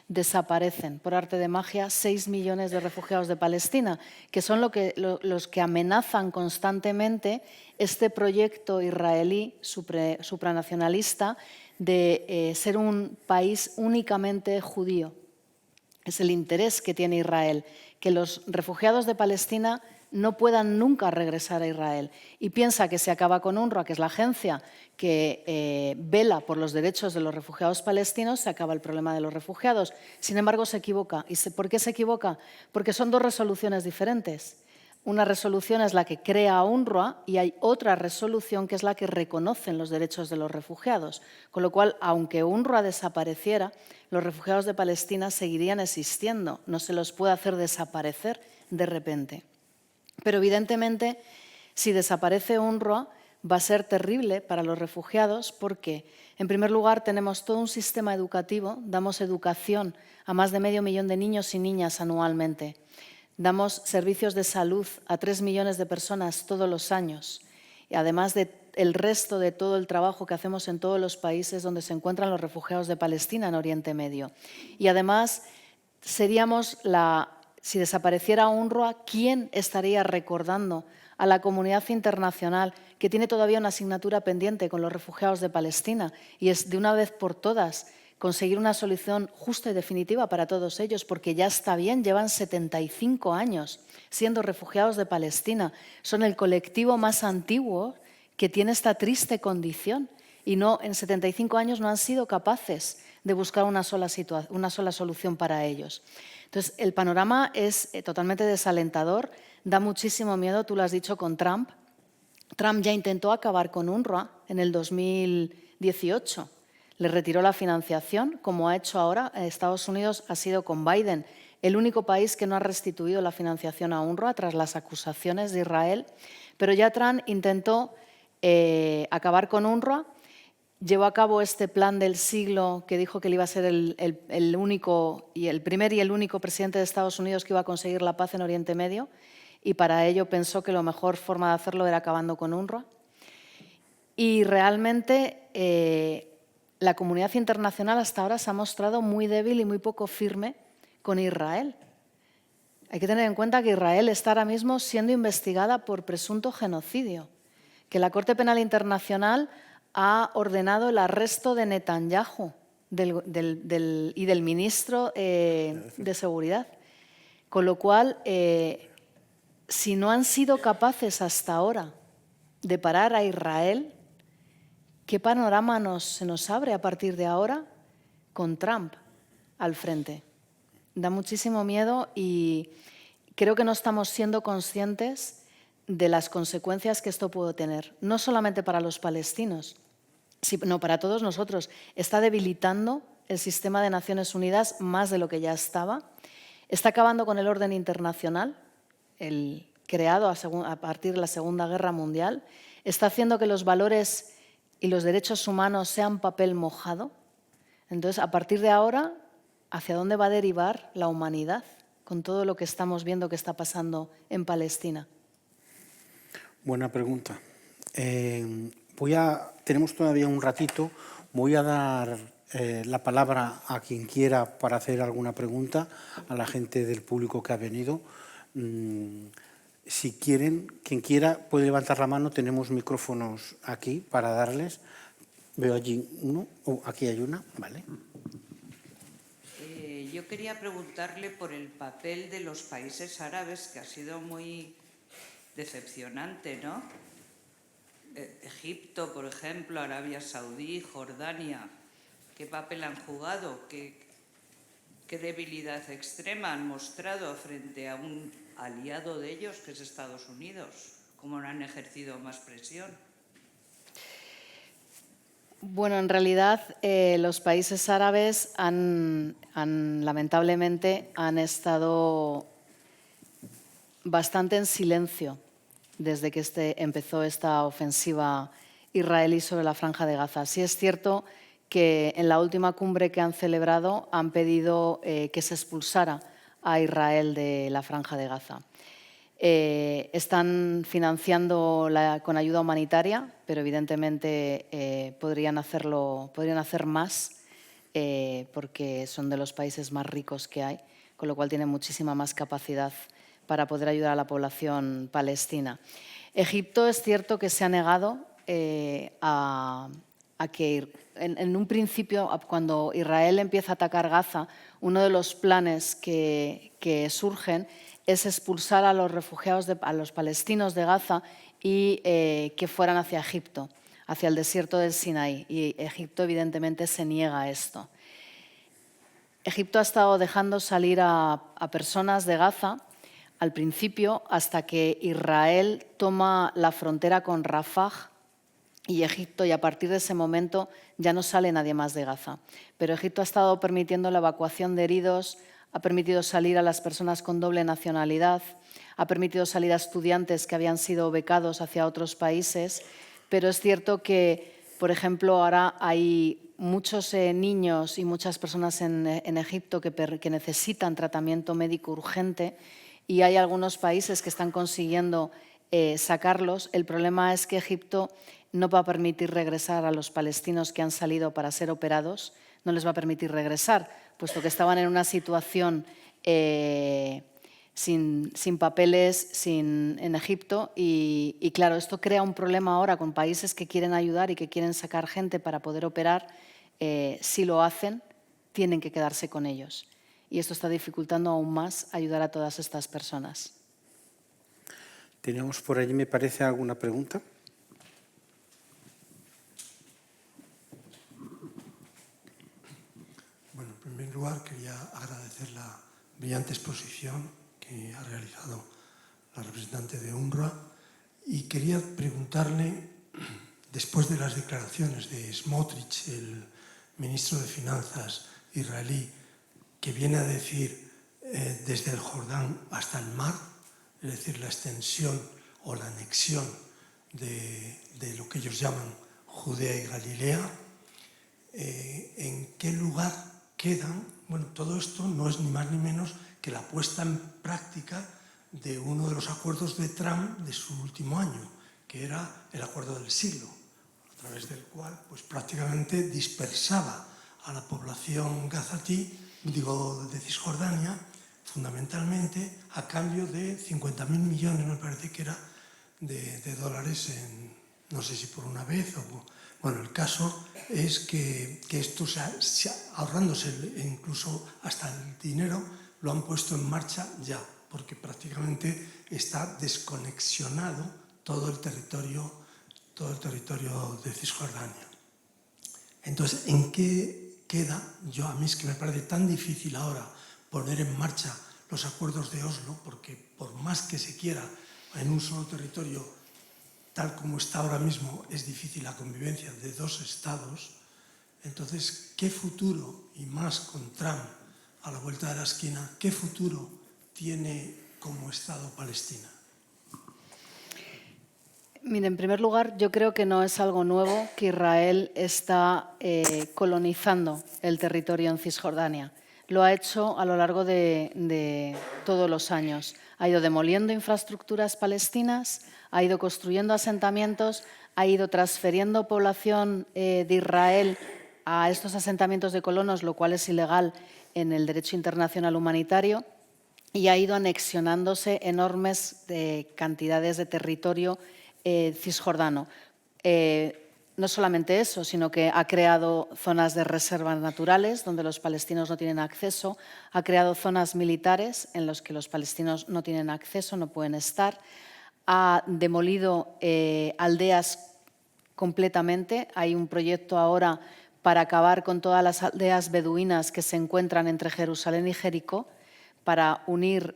Desaparecen, por arte de magia, 6 millones de refugiados de Palestina, que son los que amenazan constantemente este proyecto israelí supranacionalista de ser un país únicamente judío. Es el interés que tiene Israel, que los refugiados de Palestina no puedan nunca regresar a Israel. Y piensa que se acaba con UNRWA, que es la agencia que vela por los derechos de los refugiados palestinos, se acaba el problema de los refugiados. Sin embargo, se equivoca. ¿Y por qué se equivoca? Porque son dos resoluciones diferentes. Una resolución es la que crea a UNRWA y hay otra resolución que es la que reconoce los derechos de los refugiados. Con lo cual, aunque UNRWA desapareciera, los refugiados de Palestina seguirían existiendo. No se los puede hacer desaparecer de repente. Pero evidentemente, si desaparece UNRWA, va a ser terrible para los refugiados porque, en primer lugar, tenemos todo un sistema educativo, damos educación a más de 500.000 de niños y niñas anualmente. Damos servicios de salud a 3 millones de personas todos los años, y además del resto de todo el trabajo que hacemos en todos los países donde se encuentran los refugiados de Palestina en Oriente Medio. Y además, si desapareciera UNRWA, ¿quién estaría recordando a la comunidad internacional que tiene todavía una asignatura pendiente con los refugiados de Palestina? Y es de una vez por todas conseguir una solución justa y definitiva para todos ellos, porque ya está bien, llevan 75 años siendo refugiados de Palestina. Son el colectivo más antiguo que tiene esta triste condición y en 75 años no han sido capaces de buscar una sola solución para ellos. Entonces, el panorama es totalmente desalentador, da muchísimo miedo, tú lo has dicho con Trump. Trump ya intentó acabar con UNRWA en el 2018. Le retiró la financiación, como ha hecho ahora. Estados Unidos ha sido con Biden el único país que no ha restituido la financiación a UNRWA tras las acusaciones de Israel. Pero ya Trump intentó acabar con UNRWA, llevó a cabo este plan del siglo que dijo que él iba a ser el único y el primer y el único presidente de Estados Unidos que iba a conseguir la paz en Oriente Medio, y para ello pensó que la mejor forma de hacerlo era acabando con UNRWA. Y realmente la comunidad internacional hasta ahora se ha mostrado muy débil y muy poco firme con Israel. Hay que tener en cuenta que Israel está ahora mismo siendo investigada por presunto genocidio, que la Corte Penal Internacional ha ordenado el arresto de Netanyahu y del ministro de Seguridad. Con lo cual, si no han sido capaces hasta ahora de parar a Israel, ¿qué panorama se nos abre a partir de ahora con Trump al frente? Da muchísimo miedo y creo que no estamos siendo conscientes de las consecuencias que esto puede tener, no solamente para los palestinos, sino para todos nosotros. Está debilitando el sistema de Naciones Unidas más de lo que ya estaba. Está acabando con el orden internacional, el creado a partir de la Segunda Guerra Mundial. Está haciendo que los valores y los derechos humanos sean papel mojado. Entonces, a partir de ahora, ¿hacia dónde va a derivar la humanidad con todo lo que estamos viendo que está pasando en Palestina? Buena pregunta. Tenemos todavía un ratito. Voy a dar la palabra a quien quiera para hacer alguna pregunta, a la gente del público que ha venido. Si quieren, quien quiera puede levantar la mano. Tenemos micrófonos aquí para darles. Veo allí uno. Aquí hay una. Vale. Yo quería preguntarle por el papel de los países árabes, que ha sido muy decepcionante, ¿no? Egipto, por ejemplo, Arabia Saudí, Jordania, ¿qué papel han jugado? ¿Qué debilidad extrema han mostrado frente a un aliado de ellos, que es Estados Unidos? ¿Cómo no han ejercido más presión? Bueno, en realidad los países árabes lamentablemente han estado bastante en silencio desde que empezó esta ofensiva israelí sobre la Franja de Gaza. Sí es cierto que en la última cumbre que han celebrado han pedido que se expulsara a Israel de la Franja de Gaza. Están financiando con ayuda humanitaria, pero evidentemente podrían hacer más porque son de los países más ricos que hay, con lo cual tienen muchísima más capacidad para poder ayudar a la población palestina. Egipto es cierto que se ha negado a que en un principio, cuando Israel empieza a atacar Gaza, uno de los planes que surgen es expulsar a los refugiados, a los palestinos de Gaza y que fueran hacia Egipto, hacia el desierto del Sinaí. Y Egipto evidentemente se niega a esto. Egipto ha estado dejando salir a personas de Gaza al principio hasta que Israel toma la frontera con Rafah y Egipto, y a partir de ese momento ya no sale nadie más de Gaza. Pero Egipto ha estado permitiendo la evacuación de heridos, ha permitido salir a las personas con doble nacionalidad, ha permitido salir a estudiantes que habían sido becados hacia otros países, pero es cierto que, por ejemplo, ahora hay muchos niños y muchas personas en Egipto que necesitan tratamiento médico urgente y hay algunos países que están consiguiendo sacarlos. El problema es que Egipto no va a permitir regresar a los palestinos que han salido para ser operados, no les va a permitir regresar, puesto que estaban en una situación sin papeles en Egipto y claro, esto crea un problema ahora con países que quieren ayudar y que quieren sacar gente para poder operar. Si lo hacen, tienen que quedarse con ellos. Y esto está dificultando aún más ayudar a todas estas personas. Tenemos por allí, me parece, alguna pregunta. Bueno, en primer lugar quería agradecer la brillante exposición que ha realizado la representante de UNRWA y quería preguntarle, después de las declaraciones de Smotrich, el ministro de Finanzas israelí, que viene a decir desde el Jordán hasta el mar, es decir, la extensión o la anexión de lo que ellos llaman Judea y Galilea, ¿en qué lugar quedan? Bueno, todo esto no es ni más ni menos que la puesta en práctica de uno de los acuerdos de Trump de su último año, que era el acuerdo del siglo, a través del cual pues, prácticamente dispersaba a la población gazatí, de Cisjordania, fundamentalmente a cambio de 50.000 millones, me parece que era, de dólares, no sé si por una vez o... Bueno, el caso es que esto, ahorrándose incluso hasta el dinero, lo han puesto en marcha ya, porque prácticamente está desconexionado todo el territorio de Cisjordania. Entonces, ¿en qué queda? A mí es que me parece tan difícil ahora poner en marcha los acuerdos de Oslo, porque por más que se quiera en un solo territorio, tal como está ahora mismo, es difícil la convivencia de dos estados. Entonces, ¿qué futuro, y más con Trump a la vuelta de la esquina, qué futuro tiene como Estado Palestina? Mire, en primer lugar, yo creo que no es algo nuevo que Israel está colonizando el territorio en Cisjordania. Lo ha hecho a lo largo de todos los años. Ha ido demoliendo infraestructuras palestinas, ha ido construyendo asentamientos, ha ido transfiriendo población de Israel a estos asentamientos de colonos, lo cual es ilegal en el derecho internacional humanitario, y ha ido anexionándose enormes cantidades de territorio cisjordano. No solamente eso, sino que ha creado zonas de reservas naturales donde los palestinos no tienen acceso, ha creado zonas militares en las que los palestinos no tienen acceso, no pueden estar, ha demolido aldeas completamente. Hay un proyecto ahora para acabar con todas las aldeas beduinas que se encuentran entre Jerusalén y Jericó, para unir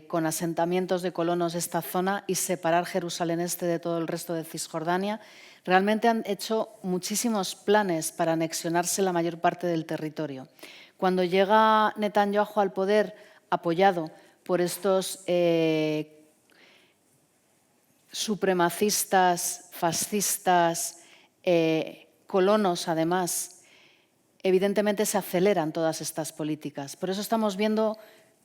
con asentamientos de colonos esta zona y separar Jerusalén Este de todo el resto de Cisjordania. Realmente han hecho muchísimos planes para anexionarse la mayor parte del territorio. Cuando llega Netanyahu al poder, apoyado por estos supremacistas, fascistas, colonos además, evidentemente se aceleran todas estas políticas. Por eso estamos viendo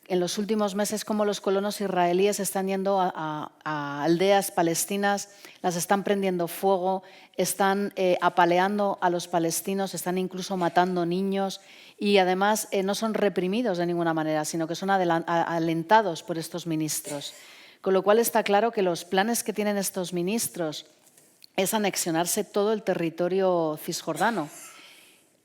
en los últimos meses cómo los colonos israelíes están yendo a aldeas palestinas, las están prendiendo fuego, están apaleando a los palestinos, están incluso matando niños y además no son reprimidos de ninguna manera, sino que son alentados por estos ministros. Con lo cual está claro que los planes que tienen estos ministros es anexionarse todo el territorio cisjordano,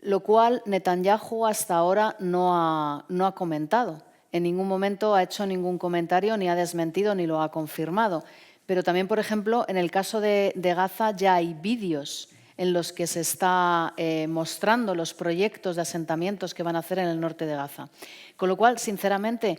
lo cual Netanyahu hasta ahora no ha comentado. En ningún momento ha hecho ningún comentario, ni ha desmentido, ni lo ha confirmado. Pero también, por ejemplo, en el caso de Gaza ya hay vídeos en los que se está mostrando los proyectos de asentamientos que van a hacer en el norte de Gaza. Con lo cual, sinceramente,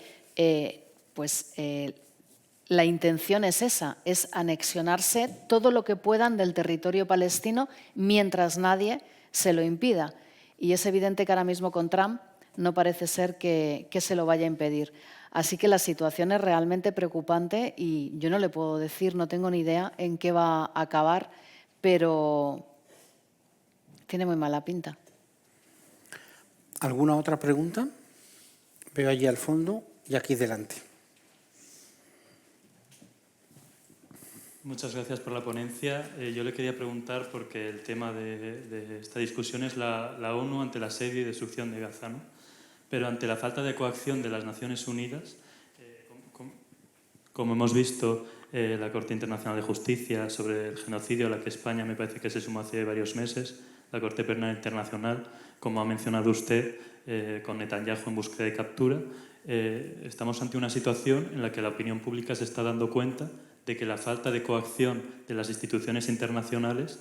la intención es esa, es anexionarse todo lo que puedan del territorio palestino mientras nadie se lo impida. Y es evidente que ahora mismo con Trump no parece ser que se lo vaya a impedir. Así que la situación es realmente preocupante y yo no le puedo decir, no tengo ni idea en qué va a acabar, pero tiene muy mala pinta. ¿Alguna otra pregunta? Veo allí al fondo y aquí delante. Muchas gracias por la ponencia. Yo le quería preguntar, porque el tema de esta discusión es la ONU ante el asedio y destrucción de Gaza, ¿no? Pero ante la falta de coacción de las Naciones Unidas, como hemos visto, la Corte Internacional de Justicia sobre el genocidio, a la que España me parece que se sumó hace varios meses, la Corte Penal Internacional, como ha mencionado usted, con Netanyahu en búsqueda de captura, estamos ante una situación en la que la opinión pública se está dando cuenta de que la falta de coacción de las instituciones internacionales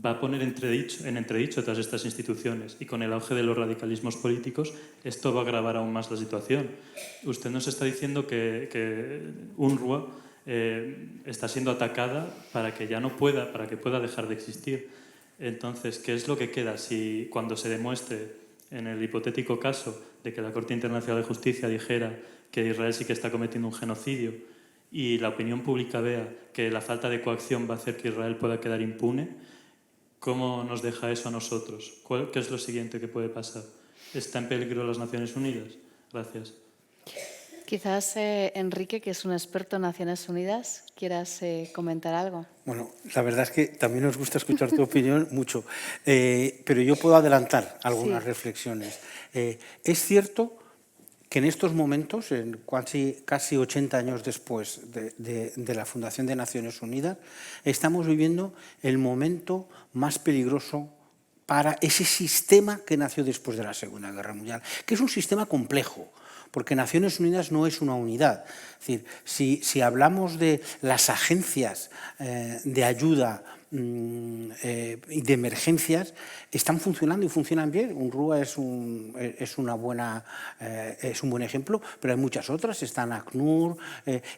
va a poner en entredicho todas estas instituciones, y con el auge de los radicalismos políticos esto va a agravar aún más la situación. Usted nos está diciendo que UNRWA está siendo atacada para que pueda dejar de existir. Entonces, ¿qué es lo que queda si cuando se demuestre, en el hipotético caso de que la Corte Internacional de Justicia dijera que Israel sí que está cometiendo un genocidio y la opinión pública vea que la falta de coacción va a hacer que Israel pueda quedar impune? ¿Cómo nos deja eso a nosotros? ¿Qué es lo siguiente que puede pasar? ¿Está en peligro las Naciones Unidas? Gracias. Quizás Enrique, que es un experto en Naciones Unidas, quieras comentar algo. Bueno, la verdad es que también nos gusta escuchar tu opinión mucho, pero yo puedo adelantar algunas reflexiones. Es cierto que en estos momentos, casi 80 años después de la fundación de Naciones Unidas, estamos viviendo el momento más peligroso para ese sistema que nació después de la Segunda Guerra Mundial, que es un sistema complejo, porque Naciones Unidas no es una unidad. Es decir, si hablamos de las agencias de ayuda y de emergencias, están funcionando y funcionan bien. UNRWA es un buen ejemplo, pero hay muchas otras. Están ACNUR,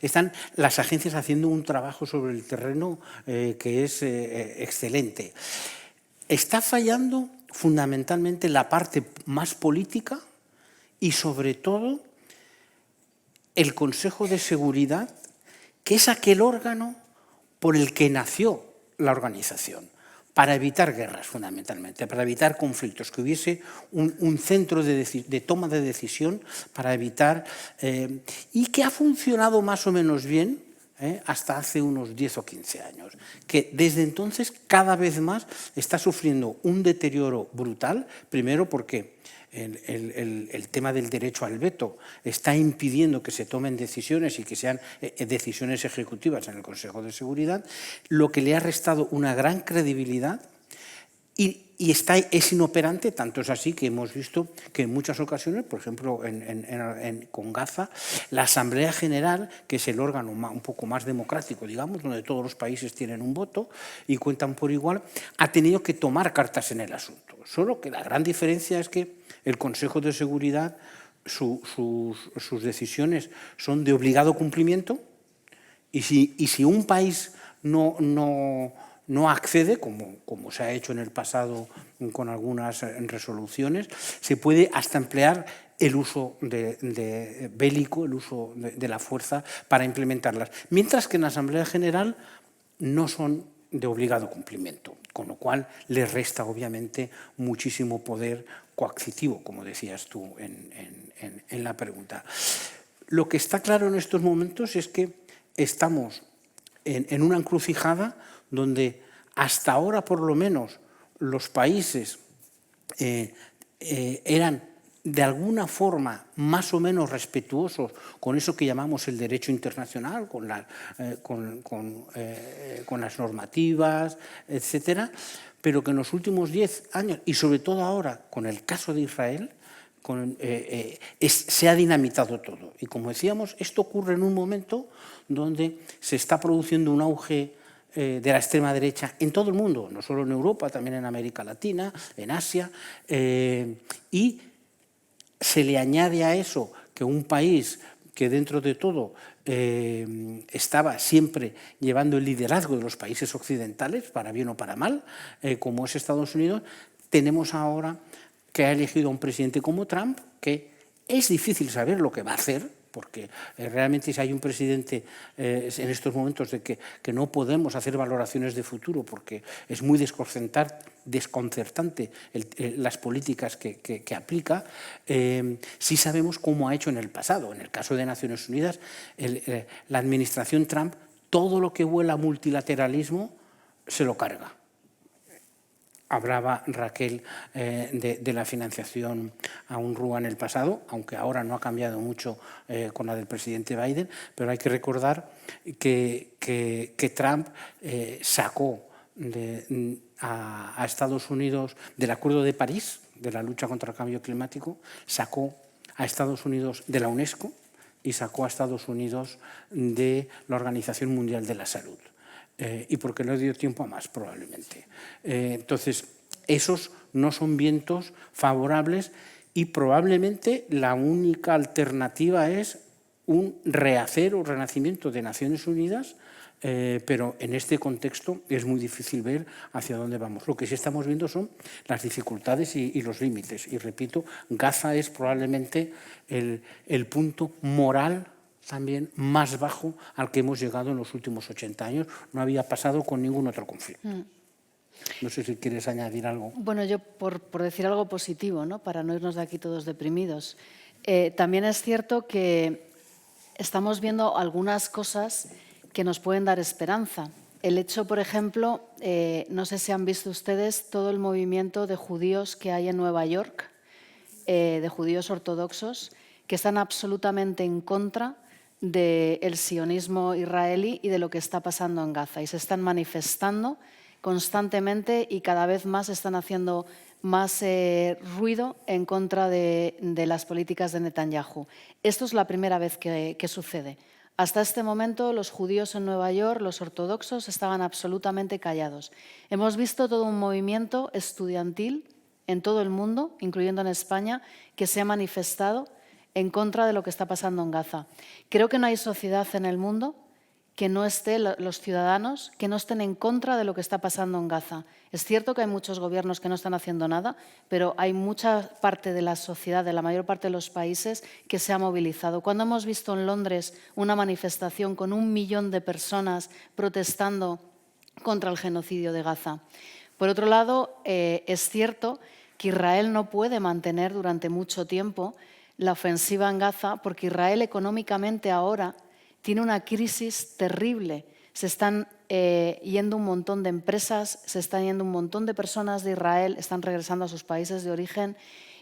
están las agencias haciendo un trabajo sobre el terreno que es excelente. Está fallando fundamentalmente la parte más política y, sobre todo, el Consejo de Seguridad, que es aquel órgano por el que nació la organización, para evitar guerras fundamentalmente, para evitar conflictos, que hubiese un centro de toma de decisión para evitar, y que ha funcionado más o menos bien hasta hace unos 10 o 15 años, que desde entonces cada vez más está sufriendo un deterioro brutal, primero porque el tema del derecho al veto está impidiendo que se tomen decisiones y que sean decisiones ejecutivas en el Consejo de Seguridad, lo que le ha restado una gran credibilidad es inoperante, tanto es así que hemos visto que en muchas ocasiones, por ejemplo, con Gaza, la Asamblea General, que es el órgano un poco más democrático, digamos, donde todos los países tienen un voto y cuentan por igual, ha tenido que tomar cartas en el asunto. Solo que la gran diferencia es que el Consejo de Seguridad, sus decisiones son de obligado cumplimiento, y si un país no accede, como se ha hecho en el pasado con algunas resoluciones, se puede hasta emplear el uso bélico, el uso de la fuerza para implementarlas. Mientras que en la Asamblea General no son de obligado cumplimiento, con lo cual les resta obviamente muchísimo poder coactivo, como decías tú en la pregunta. Lo que está claro en estos momentos es que estamos en una encrucijada donde hasta ahora, por lo menos, los países eran de alguna forma más o menos respetuosos con eso que llamamos el derecho internacional, con las normativas, etcétera, pero que en los últimos 10 años, y sobre todo ahora con el caso de Israel, se ha dinamitado todo. Y como decíamos, esto ocurre en un momento donde se está produciendo un auge de la extrema derecha en todo el mundo, no solo en Europa, también en América Latina, en Asia, y se le añade a eso que un país que dentro de todo estaba siempre llevando el liderazgo de los países occidentales, para bien o para mal, como es Estados Unidos, tenemos ahora que ha elegido a un presidente como Trump, que es difícil saber lo que va a hacer, porque realmente si hay un presidente en estos momentos de que no podemos hacer valoraciones de futuro porque es muy desconcertante las políticas que aplica, sí sabemos cómo ha hecho en el pasado. En el caso de Naciones Unidas, la administración Trump, todo lo que huela a multilateralismo se lo carga. Hablaba Raquel de la financiación a UNRWA en el pasado, aunque ahora no ha cambiado mucho con la del presidente Biden, pero hay que recordar que Trump sacó a Estados Unidos del Acuerdo de París, de la lucha contra el cambio climático, sacó a Estados Unidos de la UNESCO y sacó a Estados Unidos de la Organización Mundial de la Salud. Y porque no dio tiempo a más, probablemente. Entonces, esos no son vientos favorables y probablemente la única alternativa es un rehacer o renacimiento de Naciones Unidas, pero en este contexto es muy difícil ver hacia dónde vamos. Lo que sí estamos viendo son las dificultades y los límites. Y repito, Gaza es probablemente el punto moral también más bajo al que hemos llegado en los últimos 80 años. No había pasado con ningún otro conflicto. No sé si quieres añadir algo. Bueno, yo por decir algo positivo, ¿no? Para no irnos de aquí todos deprimidos. También es cierto que estamos viendo algunas cosas que nos pueden dar esperanza. El hecho, por ejemplo, no sé si han visto ustedes todo el movimiento de judíos que hay en Nueva York, de judíos ortodoxos, que están absolutamente en contra del sionismo israelí y de lo que está pasando en Gaza. Y se están manifestando constantemente y cada vez más están haciendo más ruido en contra de las políticas de Netanyahu. Esto es la primera vez que sucede. Hasta este momento los judíos en Nueva York, los ortodoxos, estaban absolutamente callados. Hemos visto todo un movimiento estudiantil en todo el mundo, incluyendo en España, que se ha manifestado en contra de lo que está pasando en Gaza. Creo que no hay sociedad en el mundo que no esté, los ciudadanos, que no estén en contra de lo que está pasando en Gaza. Es cierto que hay muchos gobiernos que no están haciendo nada, pero hay mucha parte de la sociedad, de la mayor parte de los países, que se ha movilizado. Cuando hemos visto en Londres una manifestación con 1 millón de personas protestando contra el genocidio de Gaza. Por otro lado, es cierto que Israel no puede mantener durante mucho tiempo la ofensiva en Gaza, porque Israel económicamente ahora tiene una crisis terrible. Se están yendo un montón de empresas, se están yendo un montón de personas de Israel, están regresando a sus países de origen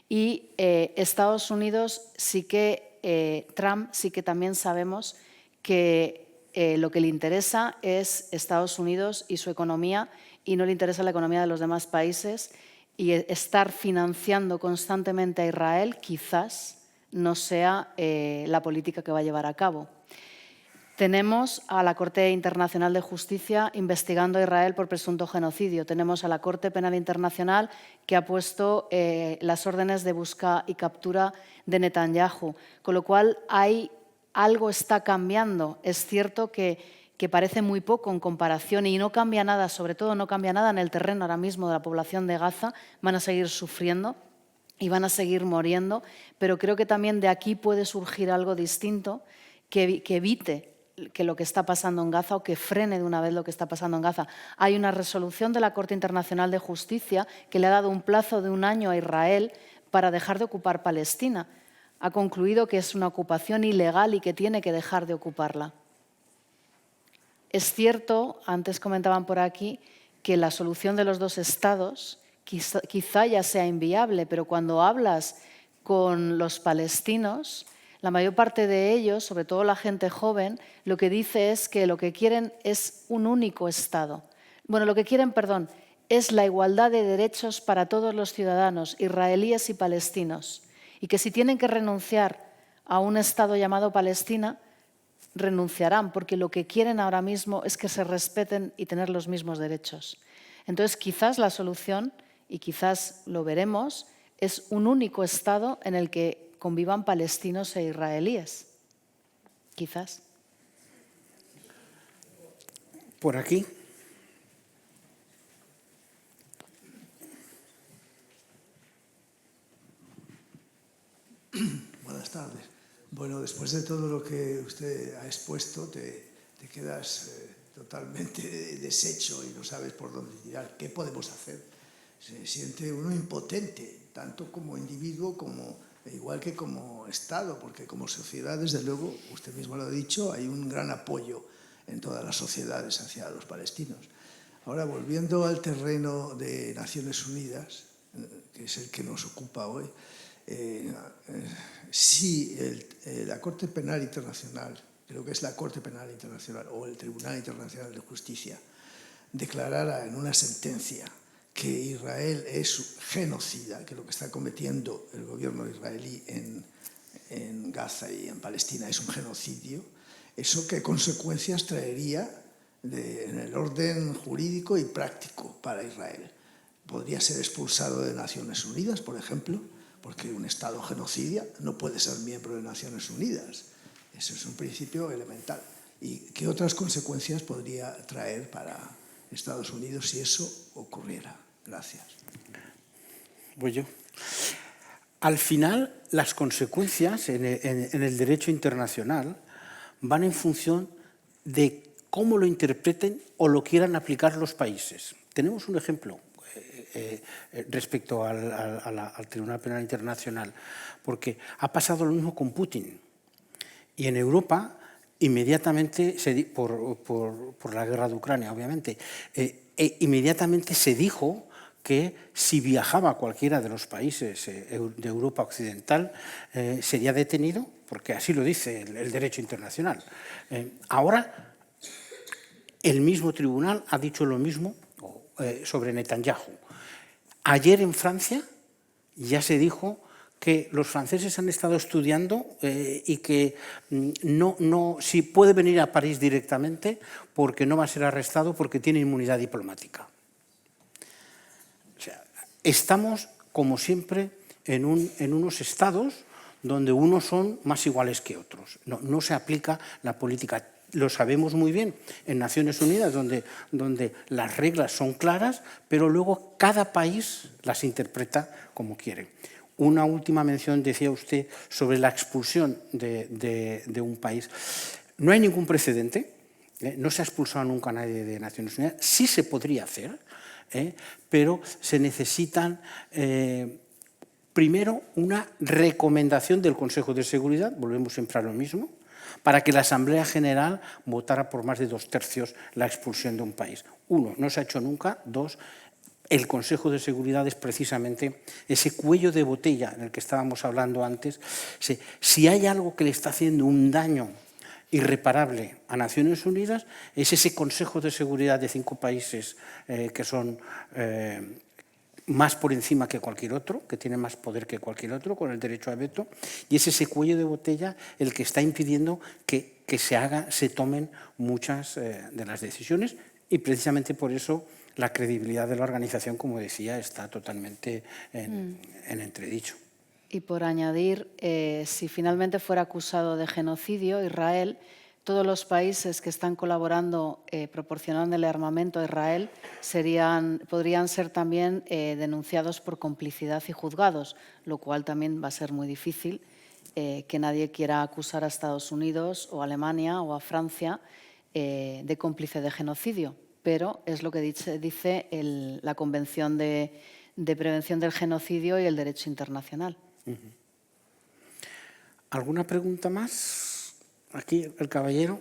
y Estados Unidos sí que, Trump sí que también sabemos que lo que le interesa es Estados Unidos y su economía y no le interesa la economía de los demás países, y estar financiando constantemente a Israel quizás no sea la política que va a llevar a cabo. Tenemos a la Corte Internacional de Justicia investigando a Israel por presunto genocidio. Tenemos a la Corte Penal Internacional que ha puesto las órdenes de busca y captura de Netanyahu. Con lo cual, algo está cambiando. Es cierto que parece muy poco en comparación y no cambia nada, sobre todo no cambia nada en el terreno ahora mismo de la población de Gaza. Van a seguir sufriendo y van a seguir muriendo, pero creo que también de aquí puede surgir algo distinto que evite que lo que está pasando en Gaza o que frene de una vez lo que está pasando en Gaza. Hay una resolución de la Corte Internacional de Justicia que le ha dado un plazo de 1 año a Israel para dejar de ocupar Palestina. Ha concluido que es una ocupación ilegal y que tiene que dejar de ocuparla. Es cierto, antes comentaban por aquí, que la solución de los 2 estados quizá ya sea inviable, pero cuando hablas con los palestinos, la mayor parte de ellos, sobre todo la gente joven, lo que dice es que lo que quieren es un único Estado. Bueno, lo que quieren, perdón, es la igualdad de derechos para todos los ciudadanos, israelíes y palestinos. Y que si tienen que renunciar a un Estado llamado Palestina, renunciarán, porque lo que quieren ahora mismo es que se respeten y tener los mismos derechos. Entonces, quizás la solución, y quizás lo veremos, es un único Estado en el que convivan palestinos e israelíes. Quizás. Por aquí. Buenas tardes. Bueno, después de todo lo que usted ha expuesto, te quedas totalmente deshecho y no sabes por dónde tirar. ¿Qué podemos hacer? Se siente uno impotente, tanto como individuo como igual que como Estado, porque como sociedad, desde luego, usted mismo lo ha dicho, hay un gran apoyo en todas las sociedades hacia los palestinos. Ahora, volviendo al terreno de Naciones Unidas, que es el que nos ocupa hoy, si la Corte Penal Internacional, creo que es la Corte Penal Internacional o el Tribunal Internacional de Justicia, declarara en una sentencia que Israel es genocida, que lo que está cometiendo el gobierno israelí en Gaza y en Palestina es un genocidio, ¿eso qué consecuencias traería en el orden jurídico y práctico para Israel? ¿Podría ser expulsado de Naciones Unidas, por ejemplo? Porque un Estado genocidia no puede ser miembro de Naciones Unidas. Eso es un principio elemental. ¿Y qué otras consecuencias podría traer para Estados Unidos si eso ocurriera? Gracias. Voy yo. Al final, las consecuencias en el derecho internacional van en función de cómo lo interpreten o lo quieran aplicar los países. Tenemos un ejemplo respecto al Tribunal Penal Internacional, porque ha pasado lo mismo con Putin. Y en Europa, inmediatamente, por la guerra de Ucrania, obviamente, inmediatamente se dijo que si viajaba a cualquiera de los países de Europa Occidental sería detenido, porque así lo dice el derecho internacional. Ahora, el mismo tribunal ha dicho lo mismo sobre Netanyahu. Ayer en Francia ya se dijo que los franceses han estado estudiando y que si puede venir a París directamente porque no va a ser arrestado porque tiene inmunidad diplomática. O sea, estamos, como siempre, en unos estados donde unos son más iguales que otros. No se aplica la política. Lo sabemos muy bien en Naciones Unidas, donde las reglas son claras, pero luego cada país las interpreta como quiere. Una última mención, decía usted, sobre la expulsión de un país. No hay ningún precedente, no se ha expulsado nunca a nadie de Naciones Unidas. Sí se podría hacer, pero se necesitan, primero, una recomendación del Consejo de Seguridad, volvemos siempre a lo mismo, para que la Asamblea General votara por más de 2/3 la expulsión de un país. 1, no se ha hecho nunca. 2, el Consejo de Seguridad es precisamente ese cuello de botella en el que estábamos hablando antes. Si hay algo que le está haciendo un daño irreparable a Naciones Unidas, es ese Consejo de Seguridad de 5 países que son más por encima que cualquier otro, que tiene más poder que cualquier otro, con el derecho a veto, y es ese cuello de botella el que está impidiendo que se tomen muchas de las decisiones, y precisamente por eso la credibilidad de la organización, como decía, está totalmente en entredicho. Y por añadir, si finalmente fuera acusado de genocidio, Israel, todos los países que están colaborando, proporcionándole armamento a Israel, podrían ser también denunciados por complicidad y juzgados, lo cual también va a ser muy difícil que nadie quiera acusar a Estados Unidos o a Alemania o a Francia de cómplice de genocidio. Pero es lo que dice la Convención de Prevención del Genocidio y el Derecho Internacional. ¿Alguna pregunta más? Aquí, el caballero.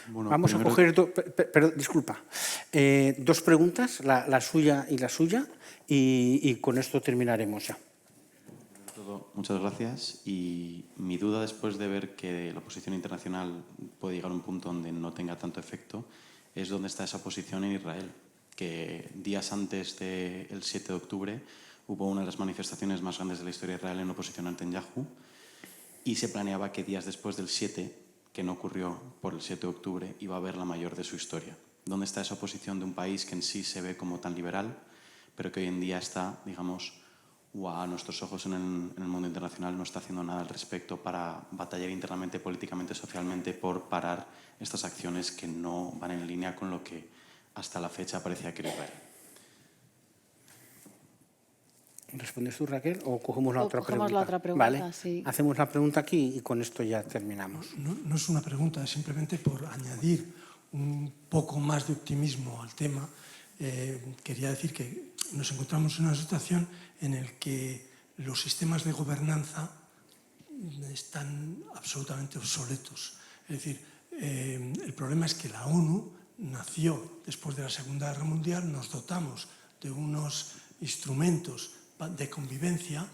Bueno, vamos a coger, disculpa, 2 preguntas, la suya y la suya, y con esto terminaremos ya. Muchas gracias. Y mi duda, después de ver que la oposición internacional puede llegar a un punto donde no tenga tanto efecto, es dónde está esa posición en Israel, que días antes del 7 de octubre hubo una de las manifestaciones más grandes de la historia de Israel en oposición a Netanyahu, y se planeaba que días después del 7, que no ocurrió por el 7 de octubre, iba a haber la mayor de su historia. ¿Dónde está esa posición de un país que en sí se ve como tan liberal, pero que hoy en día está, digamos, a nuestros ojos en el mundo internacional, no está haciendo nada al respecto para batallar internamente, políticamente, socialmente, por parar estas acciones que no van en línea con lo que hasta la fecha parecía que era Israel? ¿Respondes tú, Raquel, o cogemos la otra pregunta? Cogemos la otra pregunta, vale. sí. Hacemos la pregunta aquí y con esto ya terminamos. No es una pregunta, es simplemente por añadir un poco más de optimismo al tema. Quería decir que nos encontramos en una situación en la que los sistemas de gobernanza están absolutamente obsoletos. Es decir, el problema es que la ONU nació después de la Segunda Guerra Mundial, nos dotamos de unos instrumentos de convivencia.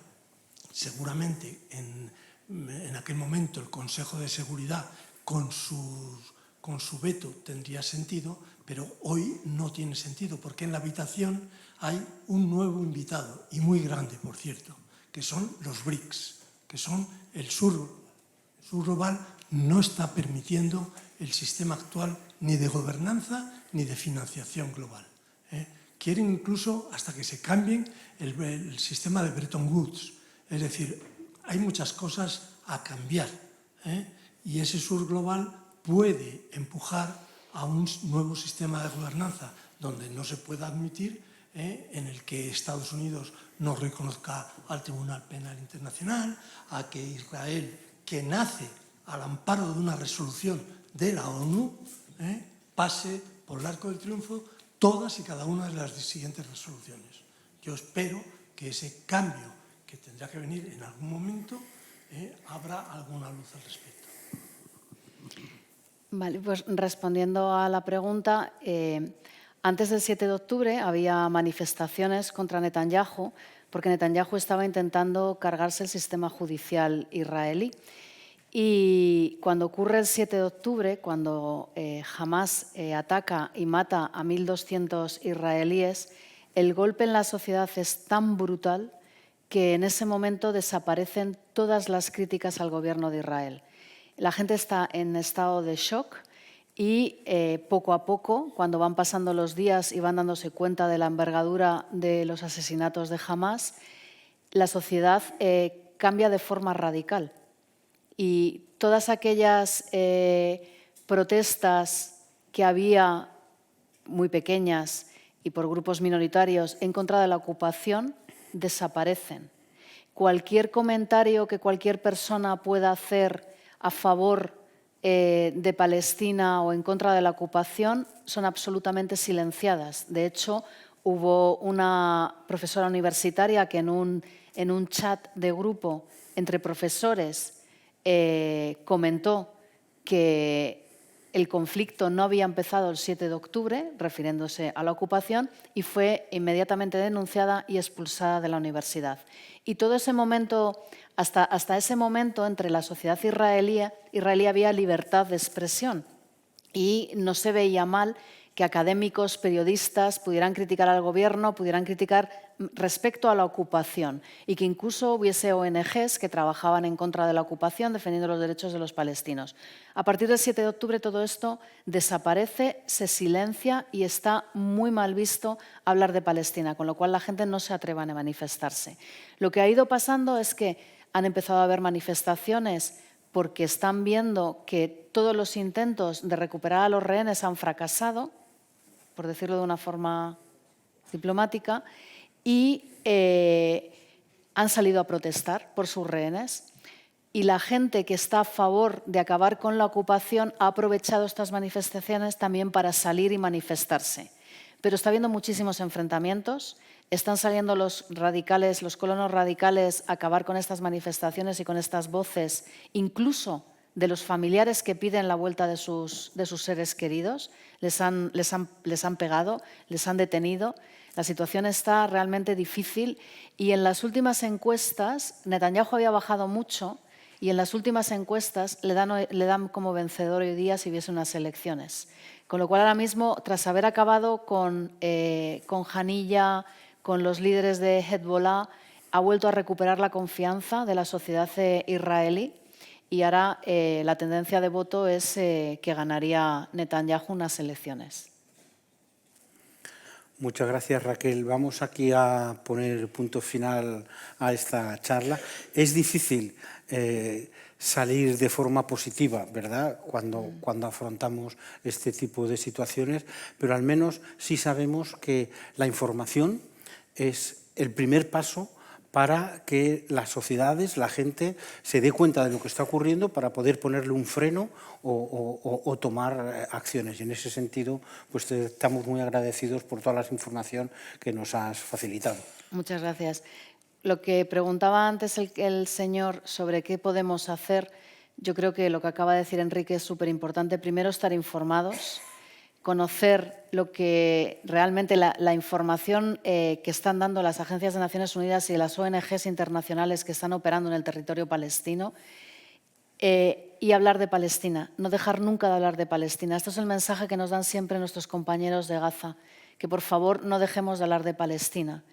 Seguramente en aquel momento el Consejo de Seguridad con su veto tendría sentido, pero hoy no tiene sentido, porque en la habitación hay un nuevo invitado, y muy grande, por cierto, que son los BRICS, que son el sur global. El sur global no está permitiendo el sistema actual ni de gobernanza ni de financiación global. Quieren incluso hasta que se cambien el sistema de Bretton Woods. Es decir, hay muchas cosas a cambiar, y ese sur global puede empujar a un nuevo sistema de gobernanza donde no se pueda admitir, en el que Estados Unidos no reconozca al Tribunal Penal Internacional, a que Israel, que nace al amparo de una resolución de la ONU, pase por el arco del triunfo todas y cada una de las siguientes resoluciones. Yo espero que ese cambio, que tendrá que venir en algún momento, abra alguna luz al respecto. Vale, pues respondiendo a la pregunta, antes del 7 de octubre había manifestaciones contra Netanyahu porque Netanyahu estaba intentando cargarse el sistema judicial israelí. Y cuando ocurre el 7 de octubre, cuando Hamás ataca y mata a 1.200 israelíes, el golpe en la sociedad es tan brutal que en ese momento desaparecen todas las críticas al gobierno de Israel. La gente está en estado de shock y poco a poco, cuando van pasando los días y van dándose cuenta de la envergadura de los asesinatos de Hamás, la sociedad cambia de forma radical. Y todas aquellas protestas que había, muy pequeñas y por grupos minoritarios, en contra de la ocupación, desaparecen. Cualquier comentario que cualquier persona pueda hacer a favor de Palestina o en contra de la ocupación son absolutamente silenciadas. De hecho, hubo una profesora universitaria que en un chat de grupo entre profesores comentó que el conflicto no había empezado el 7 de octubre, refiriéndose a la ocupación, y fue inmediatamente denunciada y expulsada de la universidad. Y todo ese momento, hasta ese momento, entre la sociedad israelí había libertad de expresión y no se veía mal que académicos, periodistas pudieran criticar al gobierno, pudieran criticar respecto a la ocupación y que incluso hubiese ONGs que trabajaban en contra de la ocupación defendiendo los derechos de los palestinos. A partir del 7 de octubre todo esto desaparece, se silencia y está muy mal visto hablar de Palestina, con lo cual la gente no se atreve a manifestarse. Lo que ha ido pasando es que han empezado a haber manifestaciones porque están viendo que todos los intentos de recuperar a los rehenes han fracasado, por decirlo de una forma diplomática, y han salido a protestar por sus rehenes. Y la gente que está a favor de acabar con la ocupación ha aprovechado estas manifestaciones también para salir y manifestarse. Pero está habiendo muchísimos enfrentamientos. Están saliendo los radicales, los colonos radicales, a acabar con estas manifestaciones y con estas voces, incluso de los familiares que piden la vuelta de sus seres queridos. Les han pegado, les han detenido. La situación está realmente difícil y en las últimas encuestas, Netanyahu había bajado mucho y en las últimas encuestas le dan como vencedor hoy día si hubiese unas elecciones. Con lo cual ahora mismo, tras haber acabado con Haniyeh, con los líderes de Hezbollah, ha vuelto a recuperar la confianza de la sociedad israelí y ahora la tendencia de voto es que ganaría Netanyahu unas elecciones. Muchas gracias, Raquel. Vamos aquí a poner punto final a esta charla. Es difícil salir de forma positiva, ¿verdad?, cuando afrontamos este tipo de situaciones, pero al menos sí sabemos que la información es el primer paso para que las sociedades, la gente, se dé cuenta de lo que está ocurriendo para poder ponerle un freno o tomar acciones. Y en ese sentido, pues estamos muy agradecidos por toda la información que nos has facilitado. Muchas gracias. Lo que preguntaba antes el señor sobre qué podemos hacer, yo creo que lo que acaba de decir Enrique es súper importante. Primero, estar informados, conocer lo que realmente la información que están dando las agencias de Naciones Unidas y las ONGs internacionales que están operando en el territorio palestino y hablar de Palestina, no dejar nunca de hablar de Palestina. Esto es el mensaje que nos dan siempre nuestros compañeros de Gaza, que por favor no dejemos de hablar de Palestina.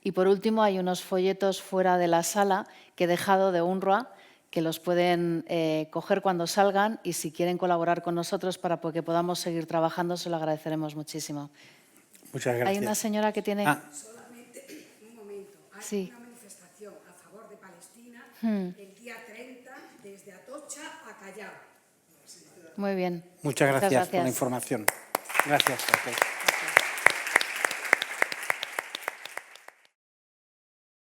Y por último, hay unos folletos fuera de la sala que he dejado de UNRWA, que los pueden coger cuando salgan y si quieren colaborar con nosotros para que podamos seguir trabajando, se lo agradeceremos muchísimo. Muchas gracias. Hay una señora que tiene... Solamente un momento. Hay una manifestación a favor de Palestina el día 30 desde Atocha a Callao. Muy bien. Muchas gracias por la información. Gracias, Raquel.